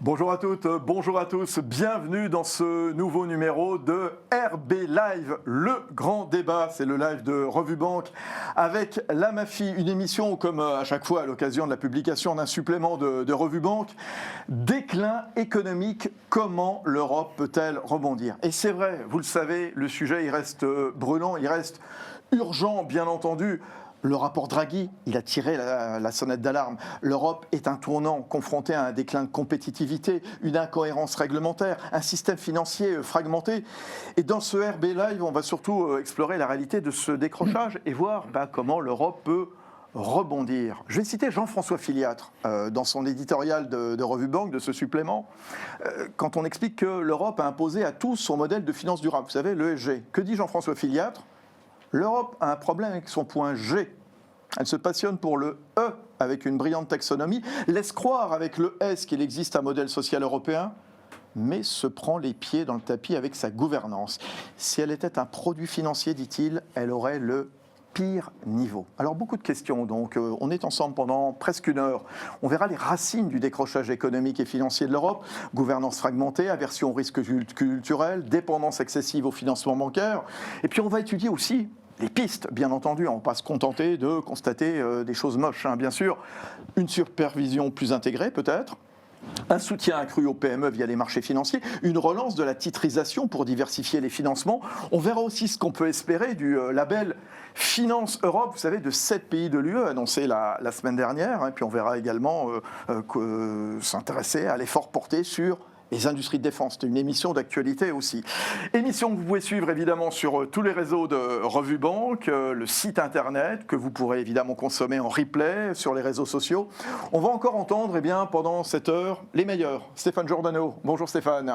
Bonjour à toutes, bonjour à tous, bienvenue dans ce nouveau numéro de RB Live, le grand débat, c'est le live de Revue Banque avec la MAFI, une émission comme à chaque fois à l'occasion de la publication d'un supplément de Revue Banque, déclin économique, comment l'Europe peut-elle rebondir? Et c'est vrai, vous le savez, le sujet il reste brûlant, il reste urgent bien entendu. Le rapport Draghi, il a tiré la sonnette d'alarme. L'Europe est un tournant confronté à un déclin de compétitivité, une incohérence réglementaire, un système financier fragmenté. Et dans ce RB Live, on va surtout explorer la réalité de ce décrochage et voir comment l'Europe peut rebondir. Je vais citer Jean-François Filiatre dans son éditorial de Revue Banque, de ce supplément, quand on explique que l'Europe a imposé à tous son modèle de finance durable. Vous savez, l'ESG. Que dit Jean-François Filiatre ? L'Europe a un problème avec son point G. Elle se passionne pour le E avec une brillante taxonomie, laisse croire avec le S qu'il existe un modèle social européen, mais se prend les pieds dans le tapis avec sa gouvernance. Si elle était un produit financier, dit-il, elle aurait le pire niveau. Alors beaucoup de questions, donc on est ensemble pendant presque une heure. On verra les racines du décrochage économique et financier de l'Europe, gouvernance fragmentée, aversion au risque culturel, dépendance excessive au financement bancaire, et puis on va étudier aussi les pistes, bien entendu, on ne va pas se contenter de constater des choses moches, bien sûr. Une supervision plus intégrée, peut-être. Un soutien accru aux PME via les marchés financiers, une relance de la titrisation pour diversifier les financements. On verra aussi ce qu'on peut espérer du label Finance Europe, vous savez, de 7 pays de l'UE, annoncé la semaine dernière. Et puis on verra également s'intéresser à l'effort porté sur les industries de défense. C'est une émission d'actualité aussi. Émission que vous pouvez suivre évidemment sur tous les réseaux de Revue Banque, le site internet que vous pourrez évidemment consommer en replay sur les réseaux sociaux. On va encore entendre pendant cette heure les meilleurs. Stéphane Giordano. Bonjour Stéphane.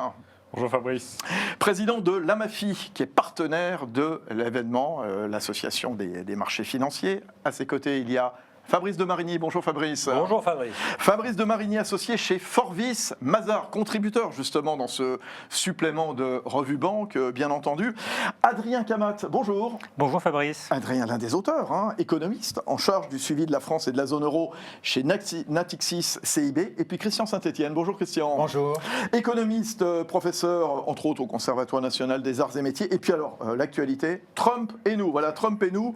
Bonjour Fabrice. Président de l'AMAFI, qui est partenaire de l'événement, l'association des marchés financiers. À ses côtés, il y a Fabrice de Marigny. Bonjour Fabrice. Bonjour Fabrice. Fabrice de Marigny, associé chez Forvis Mazars, contributeur justement dans ce supplément de Revue Banque, bien entendu. Adrien Camat, bonjour. Bonjour Fabrice. Adrien, l'un des auteurs, économiste, en charge du suivi de la France et de la zone euro chez Natixis CIB. Et puis Christian Saint-Etienne. Bonjour Christian. Bonjour. Économiste, professeur, entre autres au Conservatoire national des arts et métiers. Et puis alors, l'actualité, Trump et nous. Voilà, Trump et nous,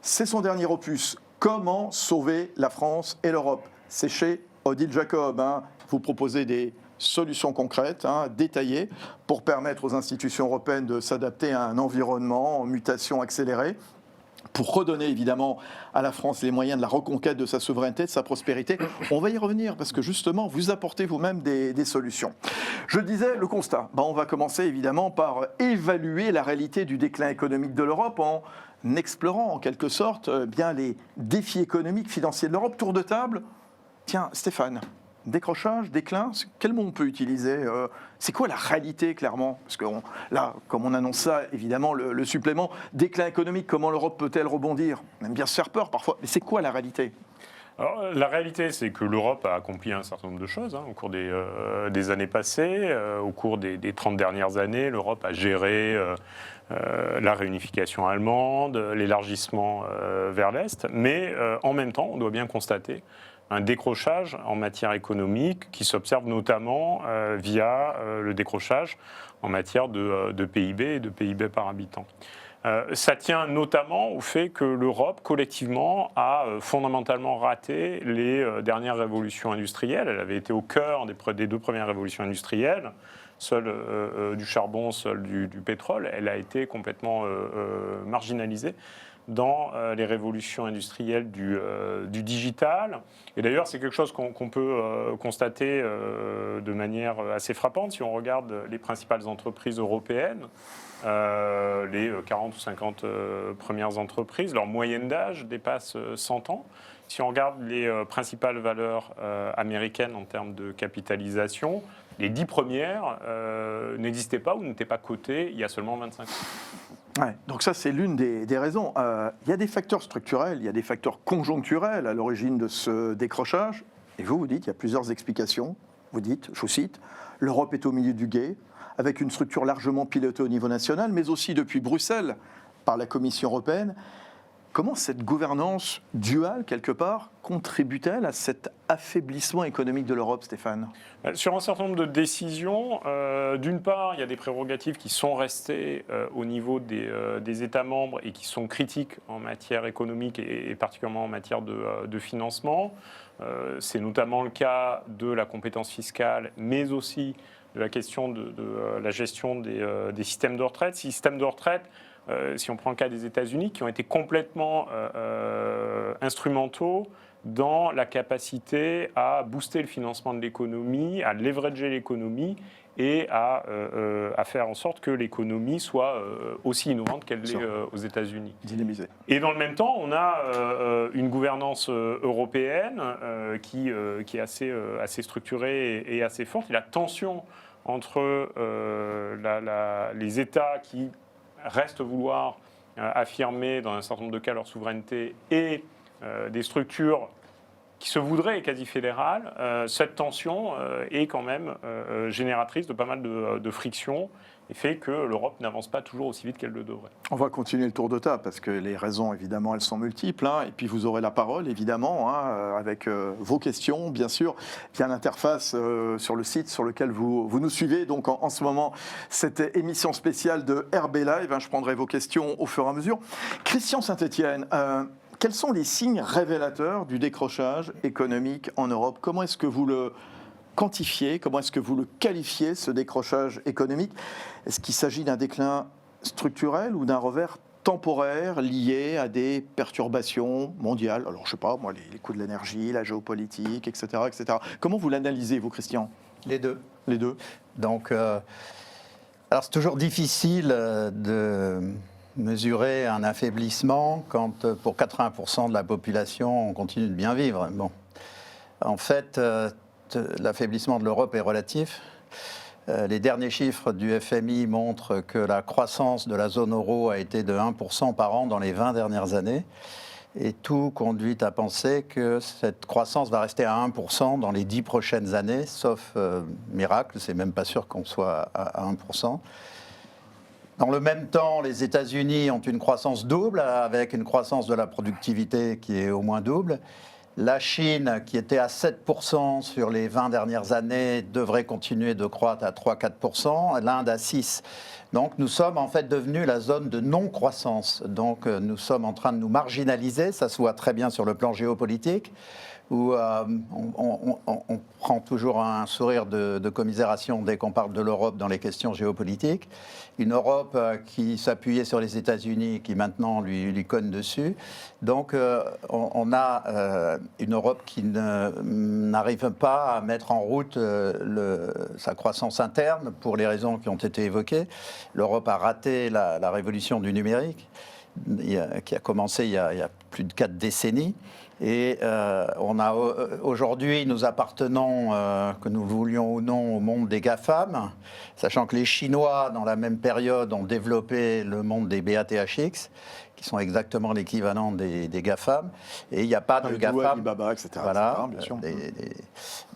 c'est son dernier opus. Comment sauver la France et l'Europe? C'est chez Odile Jacob. Vous proposez des solutions concrètes, détaillées, pour permettre aux institutions européennes de s'adapter à un environnement en mutation accélérée, pour redonner évidemment à la France les moyens de la reconquête de sa souveraineté, de sa prospérité. On va y revenir parce que justement, vous apportez vous-même des solutions. Je disais, le constat. On va commencer évidemment par évaluer la réalité du déclin économique de l'Europe en explorant en quelque sorte bien les défis économiques, financiers de l'Europe. Tour de table. Tiens, Stéphane, décrochage, déclin, quel mot on peut utiliser? C'est quoi la réalité, clairement? Parce que là, comme on annonce ça, évidemment, le supplément, déclin économique, comment l'Europe peut-elle rebondir? On aime bien se faire peur parfois, mais c'est quoi la réalité? Alors, la réalité, c'est que l'Europe a accompli un certain nombre de choses au cours des années passées. Au cours des 30 dernières années, l'Europe a géré la réunification allemande, l'élargissement vers l'Est. Mais en même temps, on doit bien constater un décrochage en matière économique qui s'observe notamment via le décrochage en matière de PIB et de PIB par habitant. Ça tient notamment au fait que l'Europe, collectivement, a fondamentalement raté les dernières révolutions industrielles. Elle avait été au cœur des deux premières révolutions industrielles, seule du charbon, seule du pétrole. Elle a été complètement marginalisée dans les révolutions industrielles du digital. Et d'ailleurs, c'est quelque chose qu'on peut constater de manière assez frappante si on regarde les principales entreprises européennes. Les 40 ou 50 premières entreprises, leur moyenne d'âge dépasse 100 ans. Si on regarde les principales valeurs américaines en termes de capitalisation, les 10 premières n'existaient pas ou n'étaient pas cotées il y a seulement 25 ans. Ouais, donc ça, c'est l'une des raisons. Il y a des facteurs structurels, il y a des facteurs conjoncturels à l'origine de ce décrochage. Et vous dites, il y a plusieurs explications. Vous dites, je vous cite, l'Europe est au milieu du gué, avec une structure largement pilotée au niveau national, mais aussi depuis Bruxelles par la Commission européenne. Comment cette gouvernance duale, quelque part, contribue-t-elle à cette affaiblissement économique de l'Europe, Stéphane? Sur un certain nombre de décisions, d'une part, il y a des prérogatives qui sont restées au niveau des États membres et qui sont critiques en matière économique et particulièrement en matière de financement. C'est notamment le cas de la compétence fiscale, mais aussi de la question de la gestion des systèmes de retraite. Systèmes de retraite, si on prend le cas des États-Unis, qui ont été complètement instrumentaux dans la capacité à booster le financement de l'économie, à leverager l'économie et à faire en sorte que l'économie soit aussi innovante qu'elle l'est aux États-Unis. Dynamisée. Et dans le même temps, on a une gouvernance européenne qui est assez structurée et assez forte. Et la tension entre les États qui restent vouloir affirmer dans un certain nombre de cas leur souveraineté et des structures qui se voudraient quasi fédérales, cette tension est quand même génératrice de pas mal de frictions et fait que l'Europe n'avance pas toujours aussi vite qu'elle le devrait. On va continuer le tour de table parce que les raisons, évidemment, elles sont multiples. Et puis vous aurez la parole, évidemment, avec vos questions, bien sûr, via l'interface sur le site sur lequel vous nous suivez. Donc en ce moment, cette émission spéciale de RB Live, je prendrai vos questions au fur et à mesure. Christian Saint-Etienne, quels sont les signes révélateurs du décrochage économique en Europe? Comment est-ce que vous le quantifiez? Comment est-ce que vous le qualifiez, ce décrochage économique? Est-ce qu'il s'agit d'un déclin structurel ou d'un revers temporaire lié à des perturbations mondiales? Alors, je ne sais pas, moi, les coûts de l'énergie, la géopolitique, etc., etc. Comment vous l'analysez, vous, Christian? Les deux. Les deux. Donc, alors c'est toujours difficile de mesurer un affaiblissement quand, pour 80% de la population, on continue de bien vivre. Bon. En fait, l'affaiblissement de l'Europe est relatif. Les derniers chiffres du FMI montrent que la croissance de la zone euro a été de 1% par an dans les 20 dernières années. Et tout conduit à penser que cette croissance va rester à 1% dans les 10 prochaines années, sauf miracle, c'est même pas sûr qu'on soit à 1%. Dans le même temps, les États-Unis ont une croissance double, avec une croissance de la productivité qui est au moins double. La Chine, qui était à 7% sur les 20 dernières années, devrait continuer de croître à 3-4%, l'Inde à 6%. Donc nous sommes en fait devenus la zone de non-croissance. Donc nous sommes en train de nous marginaliser, ça se voit très bien sur le plan géopolitique, où on prend toujours un sourire de commisération dès qu'on parle de l'Europe dans les questions géopolitiques. Une Europe qui s'appuyait sur les États-Unis, qui maintenant lui cogne dessus. Donc on a une Europe qui n'arrive pas à mettre en route sa croissance interne pour les raisons qui ont été évoquées. L'Europe a raté la révolution du numérique, qui a commencé il y a plus de 4 décennies. Et aujourd'hui, nous appartenons, que nous voulions ou non, au monde des GAFAM, sachant que les Chinois, dans la même période, ont développé le monde des BATHX, qui sont exactement l'équivalent des GAFAM. Et il n'y a pas de GAFAM. Baidu, Alibaba, etc. Voilà, bien sûr.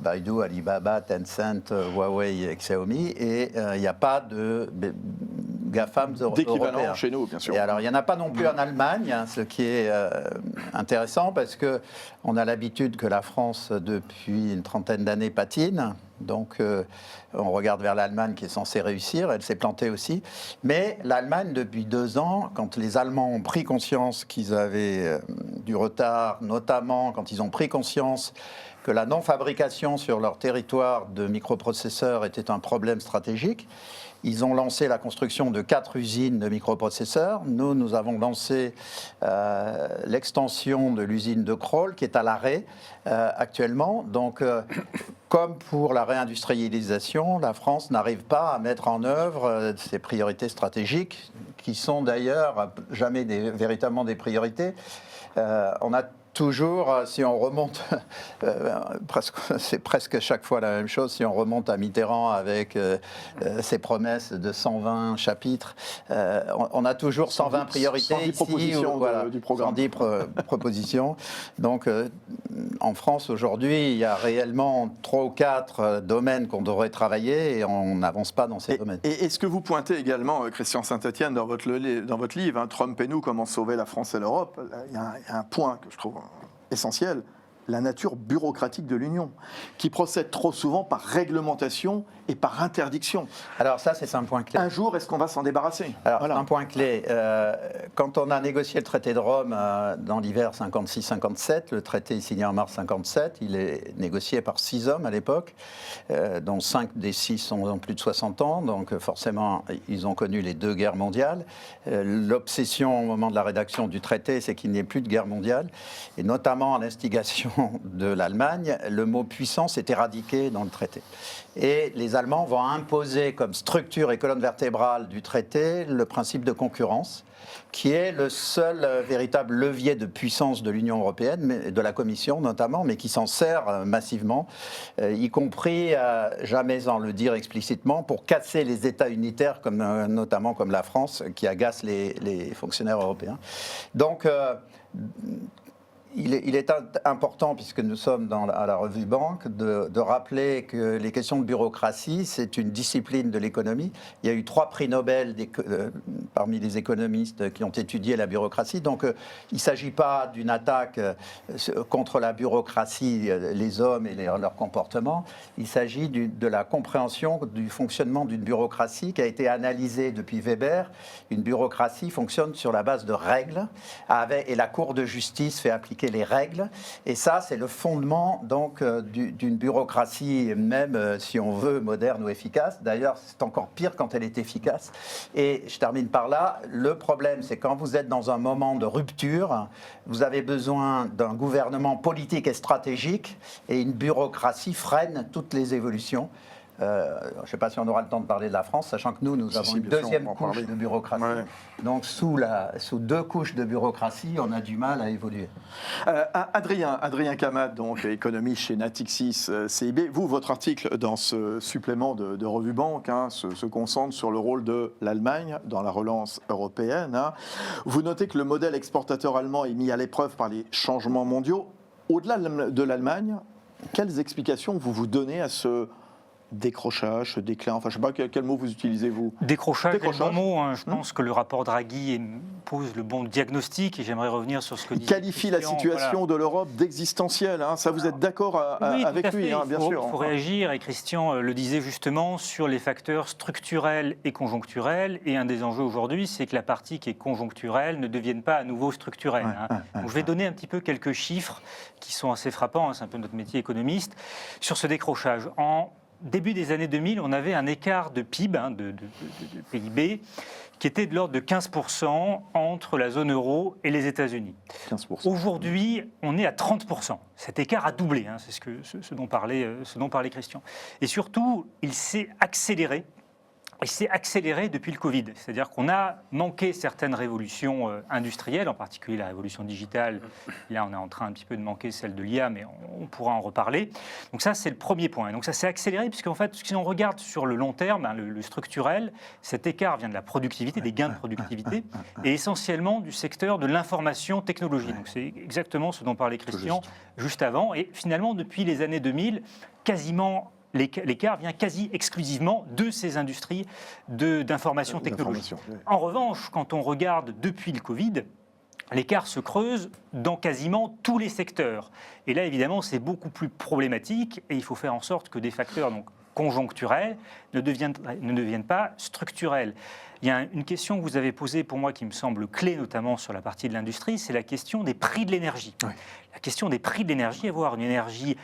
Baidu, Alibaba, Tencent, Huawei et Xiaomi. Et il n'y a pas de GAFAM d'équivalent chez nous, bien sûr. Et alors, il n'y en a pas non plus en Allemagne, ce qui est intéressant parce qu'on a l'habitude que la France, depuis une trentaine d'années, patine. Donc, on regarde vers l'Allemagne qui est censée réussir. Elle s'est plantée aussi. Mais l'Allemagne, depuis 2 ans, quand les Allemands ont pris conscience qu'ils avaient du retard, notamment quand ils ont pris conscience que la non-fabrication sur leur territoire de microprocesseurs était un problème stratégique, ils ont lancé la construction de 4 usines de microprocesseurs. Nous avons lancé l'extension de l'usine de Crolles, qui est à l'arrêt actuellement. Donc, comme pour la réindustrialisation, la France n'arrive pas à mettre en œuvre ses priorités stratégiques, qui sont d'ailleurs jamais véritablement des priorités. On a toujours, si on remonte, c'est presque chaque fois la même chose, si on remonte à Mitterrand avec ses promesses de 120 chapitres, on a toujours 120 priorités 110 propositions du programme. 110 propositions. Donc, en France, aujourd'hui, il y a réellement 3 ou 4 domaines qu'on devrait travailler et on n'avance pas dans ces domaines. Et est-ce que vous pointez également, Christian Saint-Etienne, dans votre livre, Trump et nous, comment sauver la France et l'Europe, il y a un point que je trouve essentiel, la nature bureaucratique de l'Union, qui procède trop souvent par réglementation et par interdiction. Alors ça, c'est un point clé. Un jour, est-ce qu'on va s'en débarrasser? Alors, c'est un point clé. Quand on a négocié le traité de Rome dans l'hiver 56-57, le traité est signé en mars 57, il est négocié par 6 hommes à l'époque, dont 5 des 6 ont plus de 60 ans, donc forcément, ils ont connu les 2 guerres mondiales. L'obsession au moment de la rédaction du traité, c'est qu'il n'y ait plus de guerre mondiale, et notamment à l'instigation de l'Allemagne, le mot puissance est éradiqué dans le traité. Et les Allemands vont imposer comme structure et colonne vertébrale du traité le principe de concurrence, qui est le seul véritable levier de puissance de l'Union européenne, mais de la Commission notamment, mais qui s'en sert massivement, y compris, jamais sans le dire explicitement, pour casser les États unitaires, notamment comme la France, qui agacent les fonctionnaires européens. Donc, il est important, puisque nous sommes à la revue Banque, de rappeler que les questions de bureaucratie, c'est une discipline de l'économie. Il y a eu 3 prix Nobel parmi les économistes qui ont étudié la bureaucratie. Donc, il ne s'agit pas d'une attaque contre la bureaucratie, les hommes et leur comportement. Il s'agit de la compréhension du fonctionnement d'une bureaucratie qui a été analysée depuis Weber. Une bureaucratie fonctionne sur la base de règles, et la Cour de justice fait appliquer les règles, et ça c'est le fondement donc d'une bureaucratie, même si on veut moderne ou efficace. D'ailleurs, c'est encore pire quand elle est efficace. Et je termine par là, le problème c'est quand vous êtes dans un moment de rupture, vous avez besoin d'un gouvernement politique et stratégique, et une bureaucratie freine toutes les évolutions. Je ne sais pas si on aura le temps de parler de la France, sachant que nous avons une deuxième couche de bureaucratie. Ouais. Donc, sous 2 couches de bureaucratie, on a du mal à évoluer. Adrien Camad, donc économiste chez Natixis CIB, vous, votre article dans ce supplément de Revue Banque se concentre sur le rôle de l'Allemagne dans la relance européenne. Vous notez que le modèle exportateur allemand est mis à l'épreuve par les changements mondiaux. Au-delà de l'Allemagne, quelles explications vous donnez à ce décrochage, ce déclin, enfin je ne sais pas quel mot vous utilisez vous. Décrochage, c'est le bon mot. Je pense que le rapport Draghi pose le bon diagnostic, et j'aimerais revenir sur ce que dit. Il qualifie la situation de l'Europe d'existentielle, ça vous êtes d'accord avec lui, bien sûr. Il faut réagir, et Christian le disait justement, sur les facteurs structurels et conjoncturels, et un des enjeux aujourd'hui, c'est que la partie qui est conjoncturelle ne devienne pas à nouveau structurelle. Donc je vais donner un petit peu quelques chiffres qui sont assez frappants, c'est un peu notre métier économiste, sur ce décrochage. En début des années 2000, on avait un écart de PIB, de PIB, qui était de l'ordre de 15% entre la zone euro et les États-Unis. 15%. Aujourd'hui, on est à 30%. Cet écart a doublé, c'est ce dont parlait Christian. Et surtout, il s'est accéléré. Il s'est accéléré depuis le Covid, c'est-à-dire qu'on a manqué certaines révolutions industrielles, en particulier la révolution digitale. Là, on est en train un petit peu de manquer celle de l'IA, mais on pourra en reparler. Donc ça, c'est le premier point. Donc ça s'est accéléré, puisqu'en fait, si on regarde sur le long terme, le structurel, cet écart vient de la productivité, des gains de productivité, et essentiellement du secteur de l'information technologie. Donc c'est exactement ce dont parlait Christian juste avant. Et finalement, depuis les années 2000, quasiment l'écart vient quasi exclusivement de ces industries d'information technologique. En revanche, quand on regarde depuis le Covid, l'écart se creuse dans quasiment tous les secteurs. Et là, évidemment, c'est beaucoup plus problématique, et il faut faire en sorte que des facteurs conjoncturels ne deviennent pas structurels. Il y a une question que vous avez posée pour moi qui me semble clé, notamment sur la partie de l'industrie, c'est la question des prix de l'énergie. Oui. La question des prix de l'énergie, avoir une énergie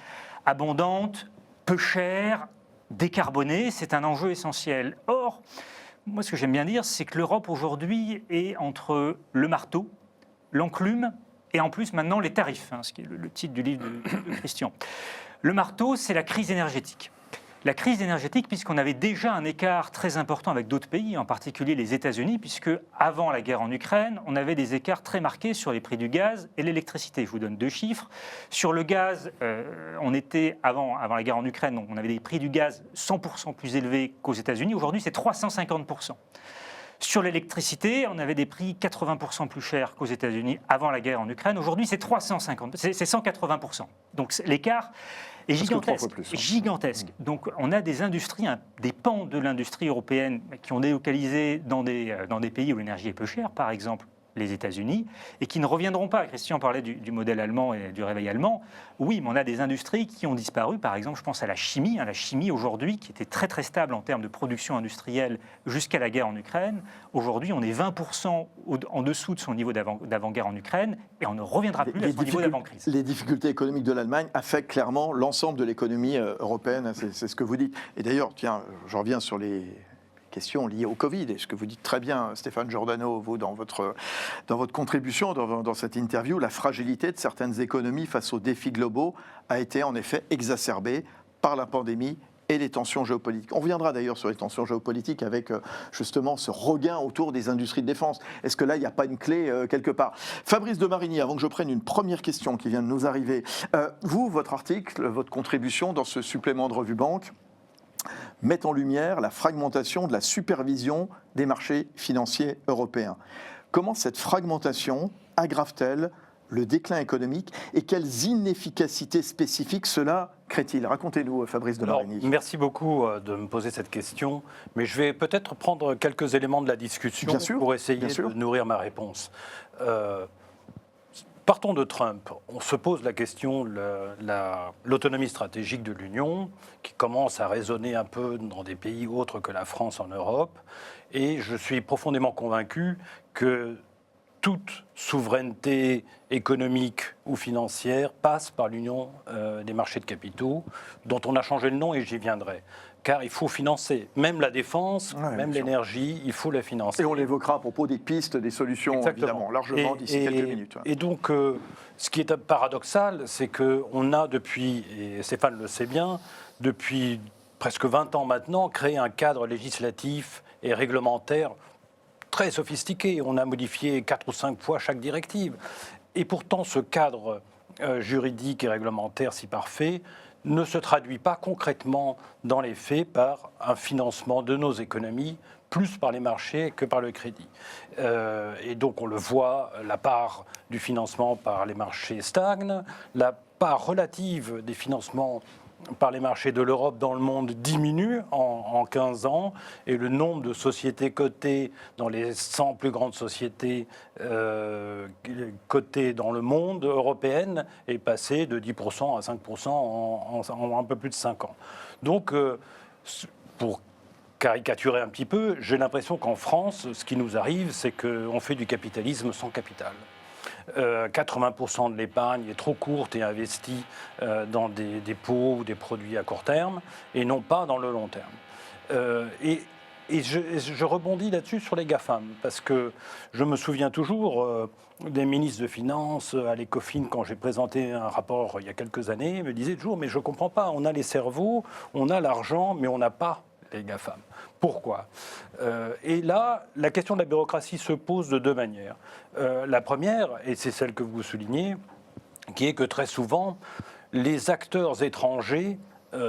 abondante, peu cher, décarboné, c'est un enjeu essentiel. Or, moi ce que j'aime bien dire, c'est que l'Europe aujourd'hui est entre le marteau, l'enclume et en plus maintenant les tarifs, ce qui est le titre du livre de Christian. Le marteau, c'est la crise énergétique. La crise énergétique, puisqu'on avait déjà un écart très important avec d'autres pays, en particulier les États-Unis, puisque avant la guerre en Ukraine, on avait des écarts très marqués sur les prix du gaz et l'électricité. Je vous donne 2 chiffres. Sur le gaz, on était, avant la guerre en Ukraine, on avait des prix du gaz 100% plus élevés qu'aux États-Unis. Aujourd'hui, c'est 350%. Sur l'électricité, on avait des prix 80% plus chers qu'aux États-Unis avant la guerre en Ukraine. Aujourd'hui, c'est 180%. Donc l'écart est gigantesque. Donc on a des industries, des pans de l'industrie européenne qui ont délocalisé dans des pays où l'énergie est peu chère, par exemple les États-Unis, et qui ne reviendront pas. Christian parlait du modèle allemand et du réveil allemand. Oui, mais on a des industries qui ont disparu. Par exemple, je pense à la chimie. La chimie, aujourd'hui, qui était très très stable en termes de production industrielle jusqu'à la guerre en Ukraine. Aujourd'hui, on est 20% en dessous de son niveau d'avant-guerre en Ukraine, et on ne reviendra plus à son niveau d'avant-crise. Les difficultés économiques de l'Allemagne affectent clairement l'ensemble de l'économie européenne. C'est ce que vous dites. Et d'ailleurs, tiens, je reviens sur les questions liées au Covid, et ce que vous dites très bien, Stéphane Giordano, vous, dans votre contribution, dans cette interview, la fragilité de certaines économies face aux défis globaux a été en effet exacerbée par la pandémie et les tensions géopolitiques. On reviendra d'ailleurs sur les tensions géopolitiques avec justement ce regain autour des industries de défense. Est-ce que là, il n'y a pas une clé quelque part? Fabrice de Marigny, avant que je prenne une première question qui vient de nous arriver, vous, votre article, votre contribution dans ce supplément de Revue Banque, met en lumière la fragmentation de la supervision des marchés financiers européens. Comment cette fragmentation aggrave-t-elle le déclin économique et quelles inefficacités spécifiques cela crée-t-il? Racontez-nous, Fabrice de Marigny. Merci beaucoup de me poser cette question, mais je vais peut-être prendre quelques éléments de la discussion pour essayer de nourrir ma réponse. Partons de Trump. On se pose la question de l'autonomie stratégique de l'Union, qui commence à résonner un peu dans des pays autres que la France en Europe. Et je suis profondément convaincu que toute souveraineté économique ou financière passe par l'Union des marchés de capitaux, dont on a changé le nom et j'y viendrai. Car il faut financer. Même la défense, même l'énergie, il faut la financer. Et on l'évoquera à propos des pistes, des solutions, évidemment, largement d'ici quelques minutes. Et donc, ce qui est paradoxal, c'est qu'on a depuis, et Stéphane le sait bien, depuis presque 20 ans maintenant, créé un cadre législatif et réglementaire très sophistiqué. On a modifié 4 ou 5 fois chaque directive. Et pourtant, ce cadre juridique et réglementaire si parfait ne se traduit pas concrètement dans les faits par un financement de nos économies, plus par les marchés que par le crédit. Et donc on le voit, la part du financement par les marchés stagne, la part relative des financements par les marchés de l'Europe dans le monde diminue en 15 ans et le nombre de sociétés cotées dans les 100 plus grandes sociétés cotées dans le monde européenne est passé de 10% à 5% en un peu plus de 5 ans. Donc, pour caricaturer un petit peu, j'ai l'impression qu'en France, ce qui nous arrive, c'est qu'on fait du capitalisme sans capital. 80% de l'épargne est trop courte et investie dans des dépôts ou des produits à court terme et non pas dans le long terme. Et je rebondis là-dessus sur les GAFAM parce que je me souviens toujours des ministres de Finances à l'Ecofin quand j'ai présenté un rapport il y a quelques années, me disaient toujours mais je ne comprends pas, on a les cerveaux, on a l'argent mais on n'a pas les GAFAM. Pourquoi ? Et là, la question de la bureaucratie se pose de deux manières. La première, et c'est celle que vous soulignez, qui est que très souvent, les acteurs étrangers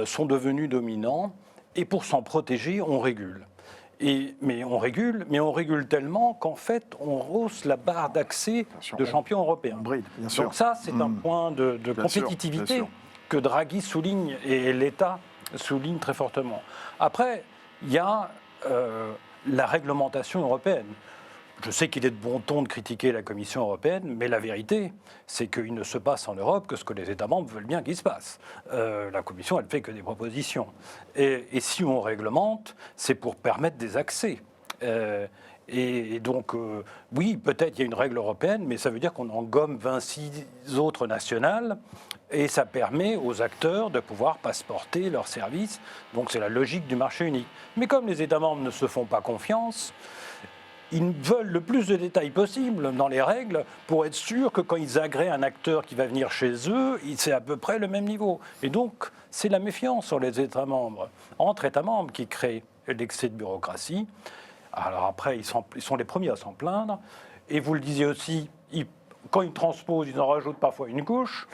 sont devenus dominants et pour s'en protéger, on régule. Mais on régule tellement qu'en fait, on hausse la barre d'accès de champions européens. Donc ça, c'est un point de compétitivité que Draghi souligne et l'État souligne très fortement. Après, il y a la réglementation européenne. Je sais qu'il est de bon ton de critiquer la Commission européenne, mais la vérité, c'est qu'il ne se passe en Europe que ce que les États membres veulent bien qu'il se passe. La Commission, elle ne fait que des propositions. Et si on réglemente, c'est pour permettre des accès. Et donc, oui, peut-être il y a une règle européenne, mais ça veut dire qu'on en gomme 26 autres nationales, et ça permet aux acteurs de pouvoir passeporter leurs services. Donc c'est la logique du marché unique. Mais comme les États membres ne se font pas confiance, ils veulent le plus de détails possible dans les règles pour être sûrs que quand ils agréent un acteur qui va venir chez eux, c'est à peu près le même niveau. Et donc, c'est la méfiance sur les États membres, entre États membres, qui crée l'excès de bureaucratie. Alors après, ils sont les premiers à s'en plaindre. Et vous le disiez aussi, quand ils transposent, ils en rajoutent parfois une couche.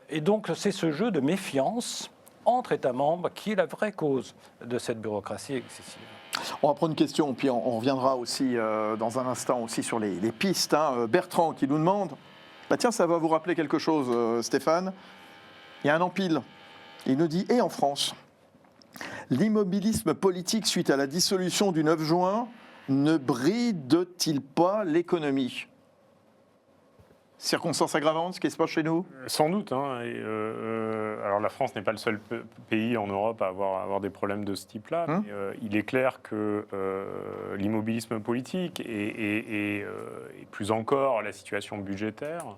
Et donc, c'est ce jeu de méfiance entre États membres qui est la vraie cause de cette bureaucratie excessive. On va prendre une question, puis on reviendra aussi dans un instant aussi sur les pistes. Bertrand qui nous demande, tiens, ça va vous rappeler quelque chose, Stéphane. Il y a un empile. Il nous dit, et en France, l'immobilisme politique suite à la dissolution du 9 juin ne bride-t-il pas l'économie ? Circonstances aggravantes, ce qui se passe chez nous ? Sans doute. Alors la France n'est pas le seul pays en Europe à avoir des problèmes de ce type-là. Mais, il est clair que l'immobilisme politique et plus encore la situation budgétaire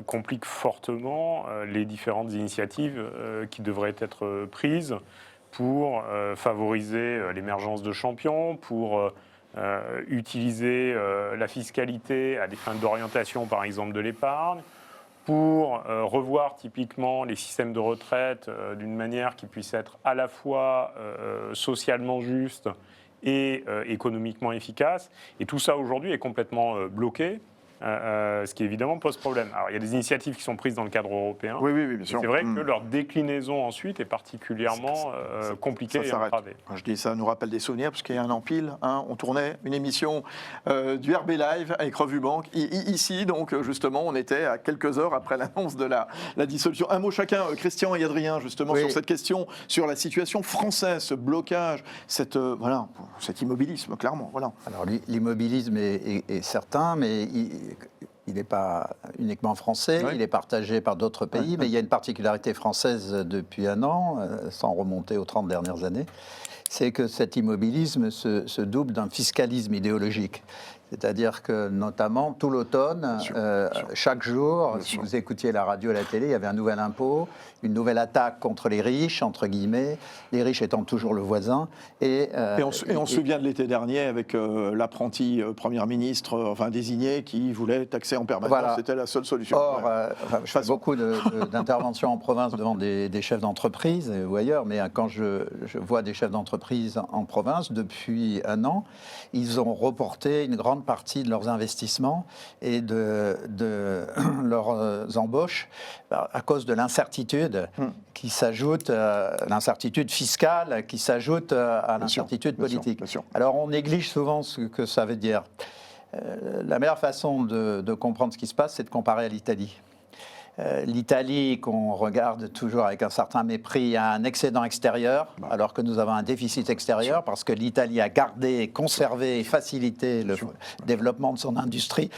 complique fortement les différentes initiatives qui devraient être prises pour favoriser l'émergence de champions, pour utiliser la fiscalité à des fins d'orientation, par exemple, de l'épargne, pour revoir typiquement les systèmes de retraite d'une manière qui puisse être à la fois socialement juste et économiquement efficace. Et tout ça, aujourd'hui, est complètement bloqué. Ce qui évidemment pose problème. Alors il y a des initiatives qui sont prises dans le cadre européen. Oui, bien sûr. C'est vrai que leur déclinaison ensuite est particulièrement compliquée et entravée. Quand je dis ça, nous rappelle des souvenirs, parce qu'il y a un an pile, on tournait une émission du RB Live avec Revue Banque. Ici, donc, justement, on était à quelques heures après l'annonce de la dissolution. Un mot chacun, Christian et Adrien, justement, sur cette question, sur la situation française, ce blocage, cet immobilisme, clairement. Voilà. Alors l'immobilisme est certain, mais il n'est pas uniquement français, il est partagé par d'autres pays, mais il y a une particularité française depuis un an, sans remonter aux 30 dernières années, c'est que cet immobilisme se double d'un fiscalisme idéologique. C'est-à-dire que, notamment, tout l'automne, chaque jour, si vous écoutiez la radio et la télé, il y avait un nouvel impôt, une nouvelle attaque contre les riches, entre guillemets, les riches étant toujours le voisin. Et on se souvient de l'été dernier avec l'apprenti Premier ministre désigné qui voulait taxer en permanence. Voilà. C'était la seule solution. Or, je fais beaucoup d'interventions en province devant des chefs d'entreprise ou ailleurs, mais quand je vois des chefs d'entreprise en province, depuis un an, ils ont reporté une grande partie de leurs investissements et de leurs embauches à cause de l'incertitude qui s'ajoute, l'incertitude fiscale qui s'ajoute à l'incertitude politique. Bien sûr. Alors on néglige souvent ce que ça veut dire. La meilleure façon de comprendre ce qui se passe, c'est de comparer à l'Italie. L'Italie, qu'on regarde toujours avec un certain mépris, a un excédent extérieur, alors que nous avons un déficit extérieur, parce que l'Italie a gardé, conservé et facilité le développement de son industrie.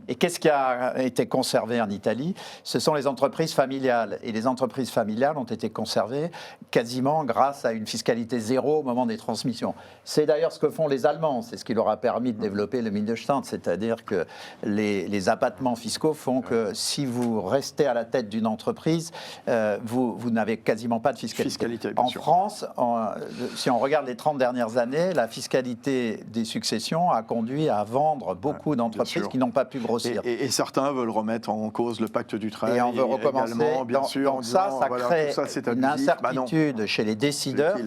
Et qu'est-ce qui a été conservé en Italie ? Ce sont les entreprises familiales. Et les entreprises familiales ont été conservées quasiment grâce à une fiscalité zéro au moment des transmissions. C'est d'ailleurs ce que font les Allemands. C'est ce qui leur a permis de développer le Mittelstand. C'est-à-dire que les abattements fiscaux font que si vous restez à la tête d'une entreprise, vous n'avez quasiment pas de fiscalité. En France, si on regarde les 30 dernières années, la fiscalité des successions a conduit à vendre beaucoup d'entreprises qui n'ont pas pu grossir. Et certains veulent remettre en cause le pacte du travail. Et on veut recommencer. Bien sûr, donc ça crée une incertitude chez les décideurs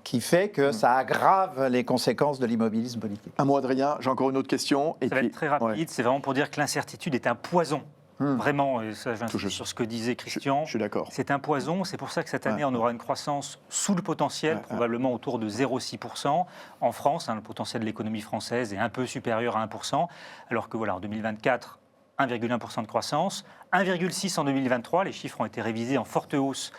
qui fait que ça aggrave les conséquences de l'immobilisme politique. Un mot, Adrien, j'ai encore une autre question. Ça va être très rapide, c'est vraiment pour dire que l'incertitude est un poison. Vraiment, et ça j'insiste sur ce que disait Christian. Je suis d'accord. C'est un poison, c'est pour ça que cette année on aura une croissance sous le potentiel, probablement autour de 0,6%. En France, le potentiel de l'économie française est un peu supérieur à 1%, alors que voilà, en 2024, 1,1% de croissance, 1,6% en 2023, les chiffres ont été révisés en forte hausse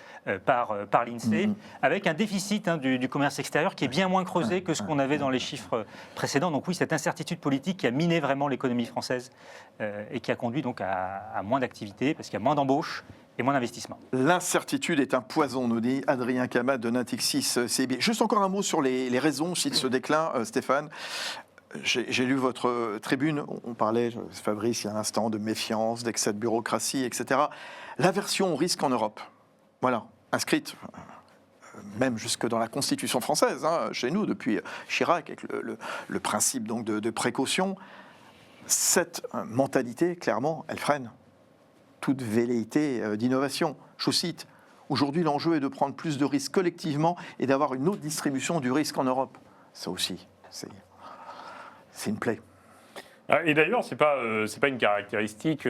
par l'INSEE, avec un déficit du commerce extérieur qui est bien moins creusé que ce qu'on avait dans les chiffres précédents. Donc oui, cette incertitude politique qui a miné vraiment l'économie française et qui a conduit donc à moins d'activité, parce qu'il y a moins d'embauches et moins d'investissement. L'incertitude est un poison, nous dit Adrien Camat de Natixis CIB. Juste encore un mot sur les raisons aussi de ce déclin, Stéphane. J'ai lu votre tribune, on parlait, Fabrice, il y a un instant, de méfiance, d'excès de bureaucratie, etc. L'aversion au risque en Europe, voilà, inscrite même jusque dans la Constitution française, chez nous, depuis Chirac, avec le principe donc de précaution. Cette mentalité, clairement, elle freine toute velléité d'innovation. Je vous cite, aujourd'hui l'enjeu est de prendre plus de risques collectivement et d'avoir une autre distribution du risque en Europe. Ça aussi, c'est une plaie. Et d'ailleurs, ce n'est pas une caractéristique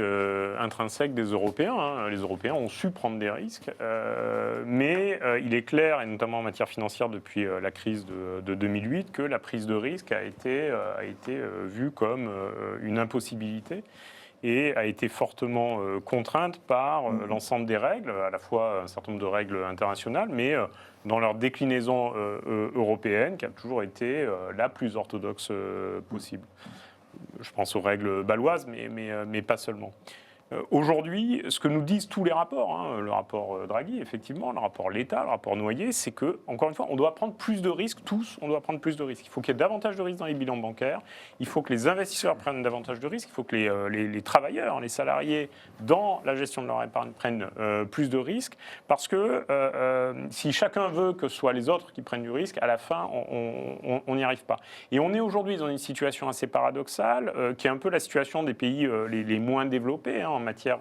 intrinsèque des Européens. Les Européens ont su prendre des risques, mais il est clair, et notamment en matière financière depuis la crise de 2008, que la prise de risque a été vue comme une impossibilité. et a été fortement contrainte par l'ensemble des règles, à la fois un certain nombre de règles internationales, mais dans leur déclinaison européenne, qui a toujours été la plus orthodoxe possible. Je pense aux règles bâloises, mais pas seulement. Aujourd'hui, ce que nous disent tous les rapports, le rapport Draghi, effectivement, le rapport Letta, le rapport Noyer, c'est que, encore une fois, on doit prendre plus de risques, tous, on doit prendre plus de risques. Il faut qu'il y ait davantage de risques dans les bilans bancaires, il faut que les investisseurs prennent davantage de risques, il faut que les travailleurs, les salariés, dans la gestion de leur épargne, prennent plus de risques, parce que si chacun veut que ce soit les autres qui prennent du risque, à la fin, on n'y arrive pas. Et on est aujourd'hui dans une situation assez paradoxale, qui est un peu la situation des pays les moins développés, en matière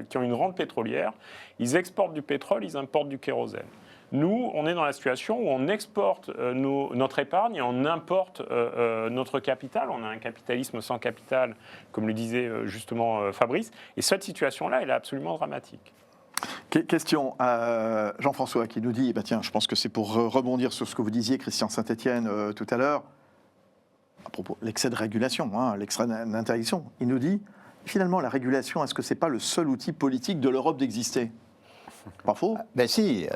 qui ont une rente pétrolière. Ils exportent du pétrole, ils importent du kérosène. Nous, on est dans la situation où on exporte notre épargne et on importe notre capital. On a un capitalisme sans capital, comme le disait justement Fabrice. Et cette situation-là, elle est absolument dramatique. Question à Jean-François qui nous dit, tiens, je pense que c'est pour rebondir sur ce que vous disiez, Christian Saint-Etienne, tout à l'heure, à propos de l'excès de régulation, l'excès d'interdiction. Il nous dit, finalement, la régulation, est-ce que ce n'est pas le seul outil politique de l'Europe d'exister ? Pas faux ? Ben si,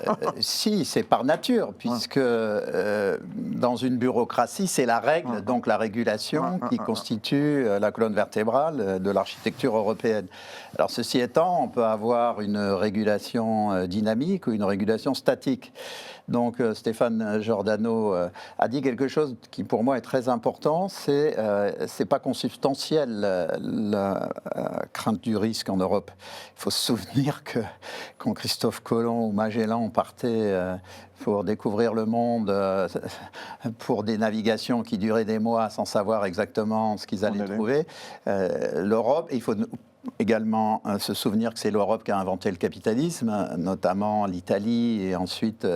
c'est par nature, puisque dans une bureaucratie, c'est la règle, donc la régulation, qui constitue la colonne vertébrale de l'architecture européenne. Alors ceci étant, on peut avoir une régulation dynamique ou une régulation statique. Donc Stéphane Giordano a dit quelque chose qui pour moi est très important, c'est pas consubstantiel la crainte du risque en Europe. Il faut se souvenir que quand Christophe Colomb ou Magellan partaient pour découvrir le monde, pour des navigations qui duraient des mois sans savoir exactement ce qu'ils allaient trouver, l'Europe, il faut également se souvenir que c'est l'Europe qui a inventé le capitalisme, notamment l'Italie et ensuite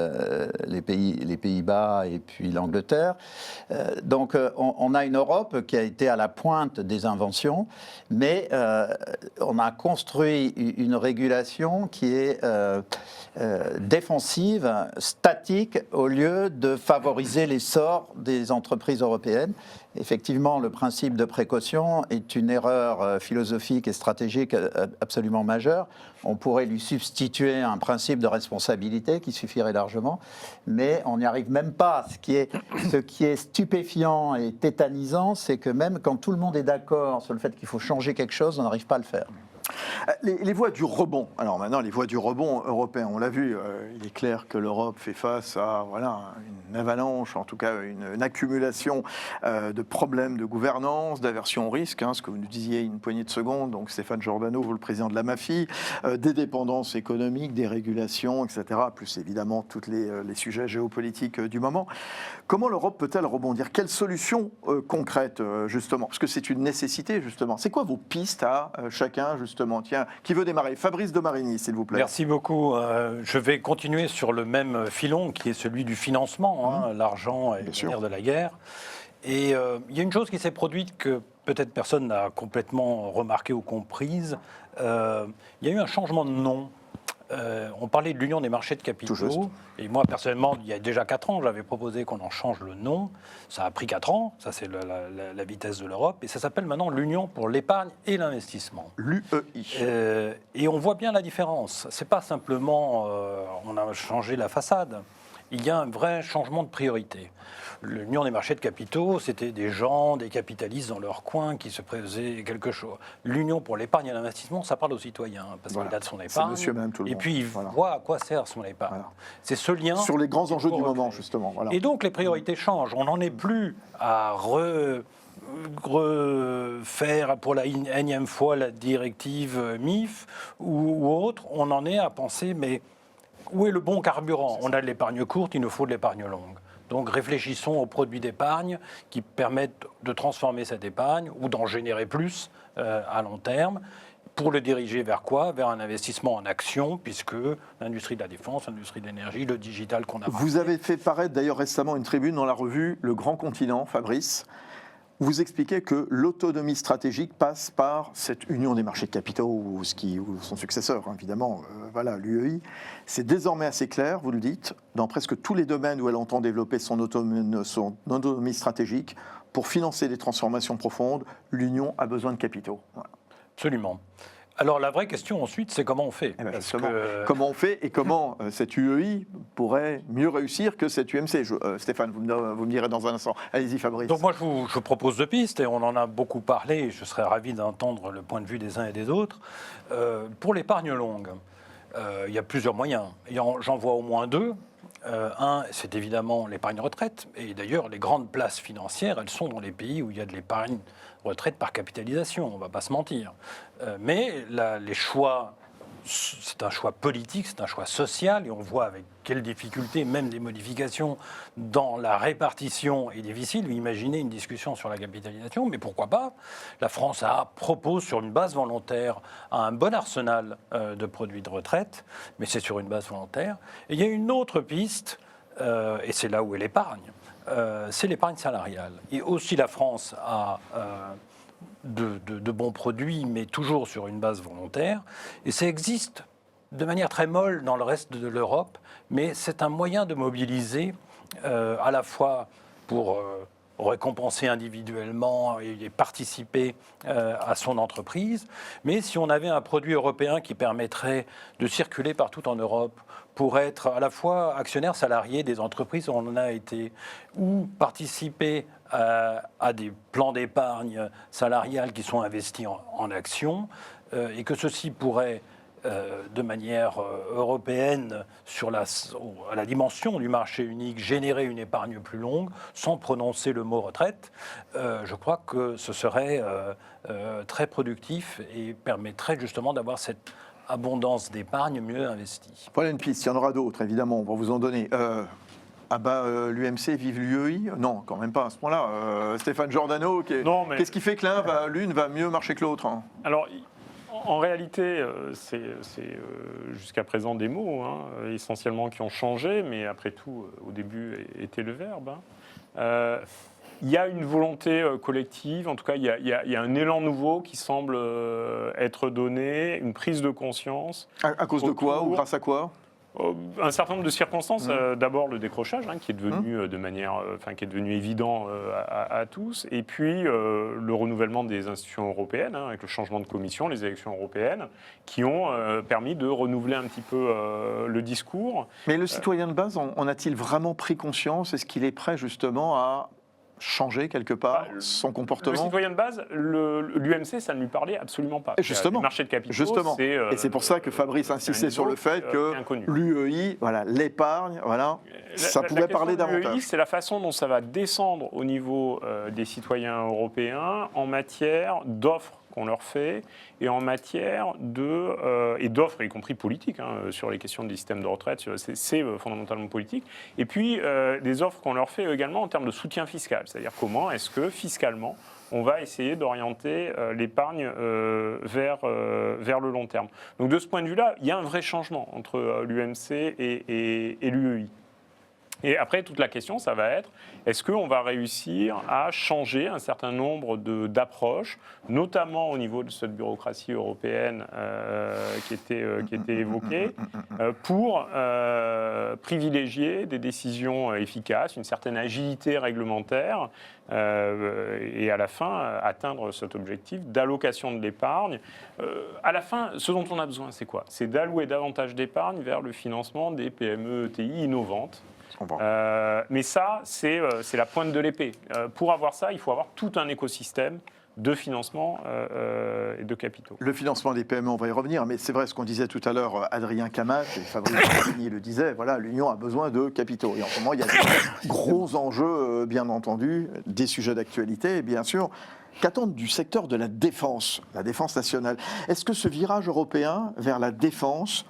les Pays-Bas et puis l'Angleterre. Donc on a une Europe qui a été à la pointe des inventions, mais on a construit une régulation qui est défensive, statique, au lieu de favoriser l'essor des entreprises européennes. Effectivement, le principe de précaution est une erreur philosophique et stratégique absolument majeure. On pourrait lui substituer un principe de responsabilité qui suffirait largement, mais on n'y arrive même pas. Ce qui est stupéfiant et tétanisant, c'est que même quand tout le monde est d'accord sur le fait qu'il faut changer quelque chose, on n'arrive pas à le faire. Les voies du rebond. Alors maintenant, les voies du rebond européen, on l'a vu, il est clair que l'Europe fait face à une avalanche, en tout cas une accumulation de problèmes de gouvernance, d'aversion au risque, ce que vous nous disiez une poignée de secondes, donc Stéphane Giordano, vous le président de la MAFI, des dépendances économiques, des régulations, etc., plus évidemment tous les sujets géopolitiques du moment. Comment l'Europe peut-elle rebondir ? Quelles solutions concrètes, justement ? Parce que c'est une nécessité, justement. C'est quoi vos pistes à chacun, justement ? Tiens, qui veut démarrer ? Fabrice de Marigny, s'il vous plaît. Merci beaucoup. Je vais continuer sur le même filon qui est celui du financement. L'argent est le nerf de la guerre. Et il y a une chose qui s'est produite que peut-être personne n'a complètement remarqué ou comprise. Il y a eu un changement de nom. On parlait de l'Union des marchés de capitaux. Et moi, personnellement, il y a déjà 4 ans, j'avais proposé qu'on en change le nom. Ça a pris 4 ans. Ça, c'est la vitesse de l'Europe. Et ça s'appelle maintenant l'Union pour l'épargne et l'investissement. L'UEI. Et on voit bien la différence. C'est pas simplement on a changé la façade. Il y a un vrai changement de priorité. L'Union des marchés de capitaux, c'était des gens, des capitalistes dans leur coin qui se faisaient quelque chose. L'Union pour l'épargne et l'investissement, ça parle aux citoyens, parce qu'il a de son épargne. Monsieur, madame, tout le monde. Et puis il voit à quoi sert son épargne. Voilà. C'est ce lien. Sur les grands enjeux du moment, justement. Voilà. Et donc les priorités changent. On n'en est plus à refaire pour la énième fois la directive MIF ou autre. On en est à penser, mais où est le bon carburant ? On a de l'épargne courte, il nous faut de l'épargne longue. Donc réfléchissons aux produits d'épargne qui permettent de transformer cette épargne ou d'en générer plus à long terme. Pour le diriger vers quoi ? Vers un investissement en actions, puisque l'industrie de la défense, l'industrie de l'énergie, le digital qu'on a... Vous avez fait paraître d'ailleurs récemment une tribune dans la revue Le Grand Continent, Fabrice. Vous expliquez que l'autonomie stratégique passe par cette union des marchés de capitaux ou son successeur, évidemment, l'UEI. C'est désormais assez clair, vous le dites, dans presque tous les domaines où elle entend développer son autonomie stratégique. pour financer les transformations profondes, l'Union a besoin de capitaux. Voilà. Absolument. Alors la vraie question ensuite, c'est comment on fait. Eh ben, Parce justement, que- comment on fait et comment cette UEI pourrait mieux réussir que cette UMC. Stéphane, vous me direz dans un instant. Allez-y, Fabrice. Donc moi, je propose 2 pistes, et on en a beaucoup parlé, et je serais ravi d'entendre le point de vue des uns et des autres. Pour l'épargne longue, il y a plusieurs moyens. J'en vois au moins 2. Un, c'est évidemment l'épargne retraite. Et d'ailleurs, les grandes places financières, elles sont dans les pays où il y a de l'épargne retraite par capitalisation, on ne va pas se mentir. Mais les choix, c'est un choix politique, c'est un choix social, et on voit avec quelles difficultés, même des modifications dans la répartition est difficile. Imaginez une discussion sur la capitalisation, mais pourquoi pas? La France propose sur une base volontaire un bon arsenal de produits de retraite, mais c'est sur une base volontaire. Et il y a une autre piste, et c'est là où est l'épargne, c'est l'épargne salariale. Et aussi la France a de bons produits, mais toujours sur une base volontaire. Et ça existe de manière très molle dans le reste de l'Europe, mais c'est un moyen de mobiliser à la fois pour récompenser individuellement et participer à son entreprise. Mais si on avait un produit européen qui permettrait de circuler partout en Europe pour être à la fois actionnaire salarié des entreprises où on en a été, ou participer à des plans d'épargne salariale qui sont investis en actions, et que ceci pourrait de manière européenne, à la dimension du marché unique, générer une épargne plus longue, sans prononcer le mot retraite, je crois que ce serait très productif et permettrait justement d'avoir cette abondance d'épargne mieux investie. Voilà une piste, il y en aura d'autres, évidemment, on va vous en donner. L'UMC, vive l'UEI? Non, quand même pas à ce point-là. Stéphane Giordano, qu'est-ce qui fait que l'une va mieux marcher que l'autre, hein? Alors, en réalité, c'est jusqu'à présent des mots, essentiellement, qui ont changé, mais après tout, au début, était le verbe. Il y a une volonté collective, en tout cas, il y a un élan nouveau qui semble être donné, une prise de conscience. À cause de quoi ou grâce à quoi? Un certain nombre de circonstances. D'abord le décrochage, qui est devenu qui est devenu évident à tous, et puis le renouvellement des institutions européennes, avec le changement de commission, les élections européennes, qui ont permis de renouveler un petit peu le discours. Mais le citoyen de base, en a-t-il vraiment pris conscience? Est-ce qu'il est prêt justement à changer quelque part son comportement? Le citoyen de base, l'UMC, ça ne lui parlait absolument pas. Justement. Le marché de capitaux, justement. Et c'est pour ça que Fabrice insistait sur le fait que l'UEI, voilà, l'épargne, voilà, ça pouvait parler davantage. C'est la façon dont ça va descendre au niveau des citoyens européens en matière d'offres qu'on leur fait, et en matière d'offres, y compris politiques, sur les questions des systèmes de retraite, c'est fondamentalement politique, et puis des offres qu'on leur fait également en termes de soutien fiscal, c'est-à-dire comment est-ce que fiscalement on va essayer d'orienter l'épargne vers le long terme. Donc de ce point de vue-là, il y a un vrai changement entre l'UMC et l'UEI. Et après, toute la question, ça va être, est-ce qu'on va réussir à changer un certain nombre d'approches, notamment au niveau de cette bureaucratie européenne qui était évoquée, pour privilégier des décisions efficaces, une certaine agilité réglementaire, et à la fin, atteindre cet objectif d'allocation de l'épargne. À la fin, ce dont on a besoin, c'est quoi? C'est d'allouer davantage d'épargne vers le financement des PME, ETI innovantes. Mais ça, c'est la pointe de l'épée. Pour avoir ça, il faut avoir tout un écosystème de financement et de capitaux. Le financement des PME, on va y revenir, mais c'est vrai ce qu'on disait tout à l'heure, Adrien Camat et Fabrice le disaient, voilà, l'Union a besoin de capitaux. Et en ce moment, il y a des gros enjeux, bien entendu, des sujets d'actualité, et bien sûr, qu'attendent du secteur de la défense nationale. Est-ce que ce virage européen vers la défense,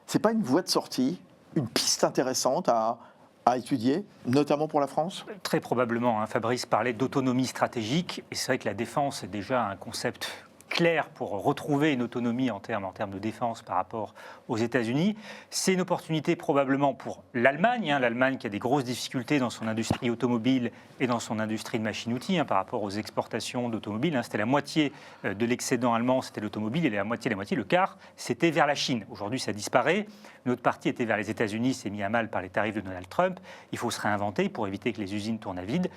c'est pas une voie de sortie, une piste intéressante à étudier, notamment pour la France? Très probablement. Fabrice parlait d'autonomie stratégique, et c'est vrai que la défense est déjà un concept claire pour retrouver une autonomie en termes de défense par rapport aux États-Unis. C'est une opportunité probablement pour l'Allemagne, l'Allemagne qui a des grosses difficultés dans son industrie automobile et dans son industrie de machines-outils par rapport aux exportations d'automobiles. C'était la moitié de l'excédent allemand, c'était l'automobile, et la moitié, le quart, c'était vers la Chine. Aujourd'hui, ça disparaît. Une autre partie était vers les États-Unis, c'est mis à mal par les tarifs de Donald Trump. Il faut se réinventer pour éviter que les usines tournent à vide.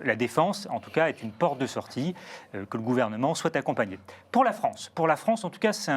La défense, en tout cas, est une porte de sortie que le gouvernement souhaite accompagner. Pour la France, en tout cas, c'est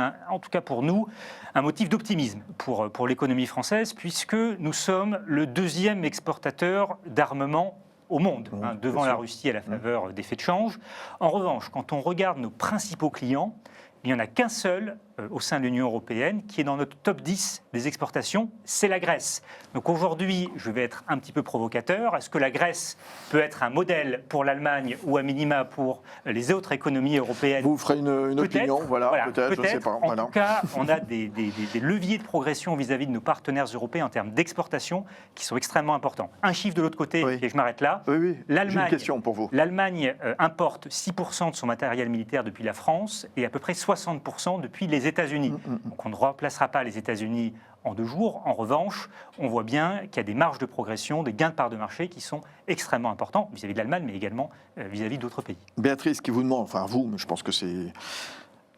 pour nous un motif d'optimisme pour l'économie française, puisque nous sommes le deuxième exportateur d'armement au monde, devant la Russie à la faveur d'effets de change. En revanche, quand on regarde nos principaux clients, il n'y en a qu'un seul au sein de l'Union européenne qui est dans notre top 10 des exportations, c'est la Grèce. Donc aujourd'hui, je vais être un petit peu provocateur. Est-ce que la Grèce peut être un modèle pour l'Allemagne ou à minima pour les autres économies européennes? Vous ferez une opinion, peut-être, je ne sais pas. En tout cas, on a des leviers de progression vis-à-vis de nos partenaires européens en termes d'exportation qui sont extrêmement importants. Un chiffre de l'autre côté, et je m'arrête là. Oui. J'ai une question pour vous. L'Allemagne importe 6% de son matériel militaire depuis la France et à peu près 60% depuis les États-Unis. Donc on ne remplacera pas les États-Unis en 2 jours. En revanche, on voit bien qu'il y a des marges de progression, des gains de part de marché qui sont extrêmement importants vis-à-vis de l'Allemagne, mais également vis-à-vis d'autres pays. Béatrice, qui vous demande, enfin vous, mais je pense que c'est...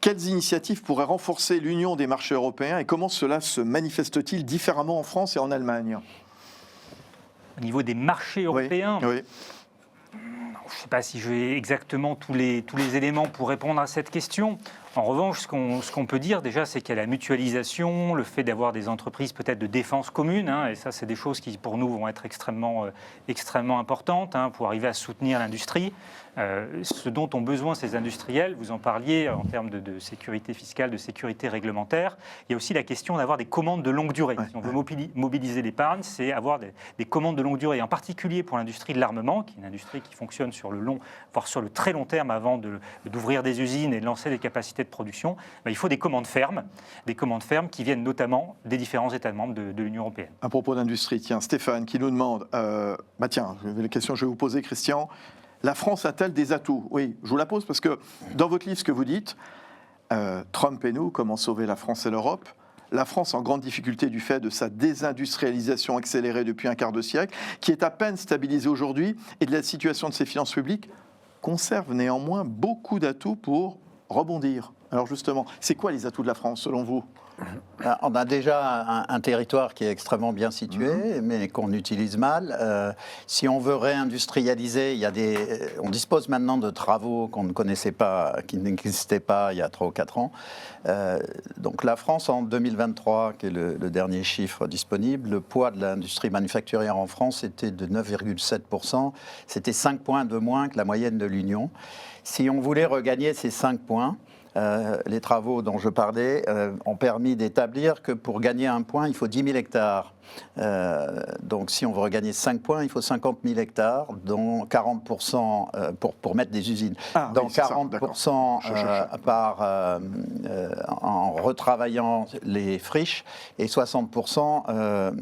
Quelles initiatives pourraient renforcer l'union des marchés européens et comment cela se manifeste-t-il différemment en France et en Allemagne? Au niveau des marchés européens, oui. Je ne sais pas si j'ai exactement tous les éléments pour répondre à cette question. En revanche, ce qu'on peut dire déjà, c'est qu'il y a la mutualisation, le fait d'avoir des entreprises peut-être de défense commune, et ça, c'est des choses qui, pour nous, vont être extrêmement importantes pour arriver à soutenir l'industrie. Ce dont ont besoin ces industriels, vous en parliez en termes de sécurité fiscale, de sécurité réglementaire, il y a aussi la question d'avoir des commandes de longue durée. Si on veut mobiliser l'épargne, c'est avoir des commandes de longue durée, en particulier pour l'industrie de l'armement, qui est une industrie qui fonctionne sur le long, voire sur le très long terme avant d'ouvrir des usines et de lancer des capacités de production. Il faut des commandes fermes qui viennent notamment des différents États membres de l'Union européenne. À propos d'industrie, tiens, Stéphane qui nous demande, la question que je vais vous poser, Christian, la France a-t-elle des atouts? Oui, je vous la pose parce que dans votre livre, ce que vous dites, Trump et nous, comment sauver la France et l'Europe? La France en grande difficulté du fait de sa désindustrialisation accélérée depuis un quart de siècle, qui est à peine stabilisée aujourd'hui, et de la situation de ses finances publiques, conserve néanmoins beaucoup d'atouts pour rebondir. Alors justement, c'est quoi les atouts de la France selon vous? On a déjà un territoire qui est extrêmement bien situé, mais qu'on utilise mal. Si on veut réindustrialiser, on dispose maintenant de travaux qu'on ne connaissait pas, qui n'existaient pas il y a 3 ou 4 ans. Donc la France, en 2023, qui est le dernier chiffre disponible, le poids de l'industrie manufacturière en France était de 9,7%. C'était 5 points de moins que la moyenne de l'Union. Si on voulait regagner ces 5 points, les travaux dont je parlais ont permis d'établir que pour gagner 1 point, il faut 10 000 hectares. Donc si on veut regagner 5 points, il faut 50 000 hectares, dont 40% pour mettre des usines. Donc oui, 40% en retravaillant les friches et 60%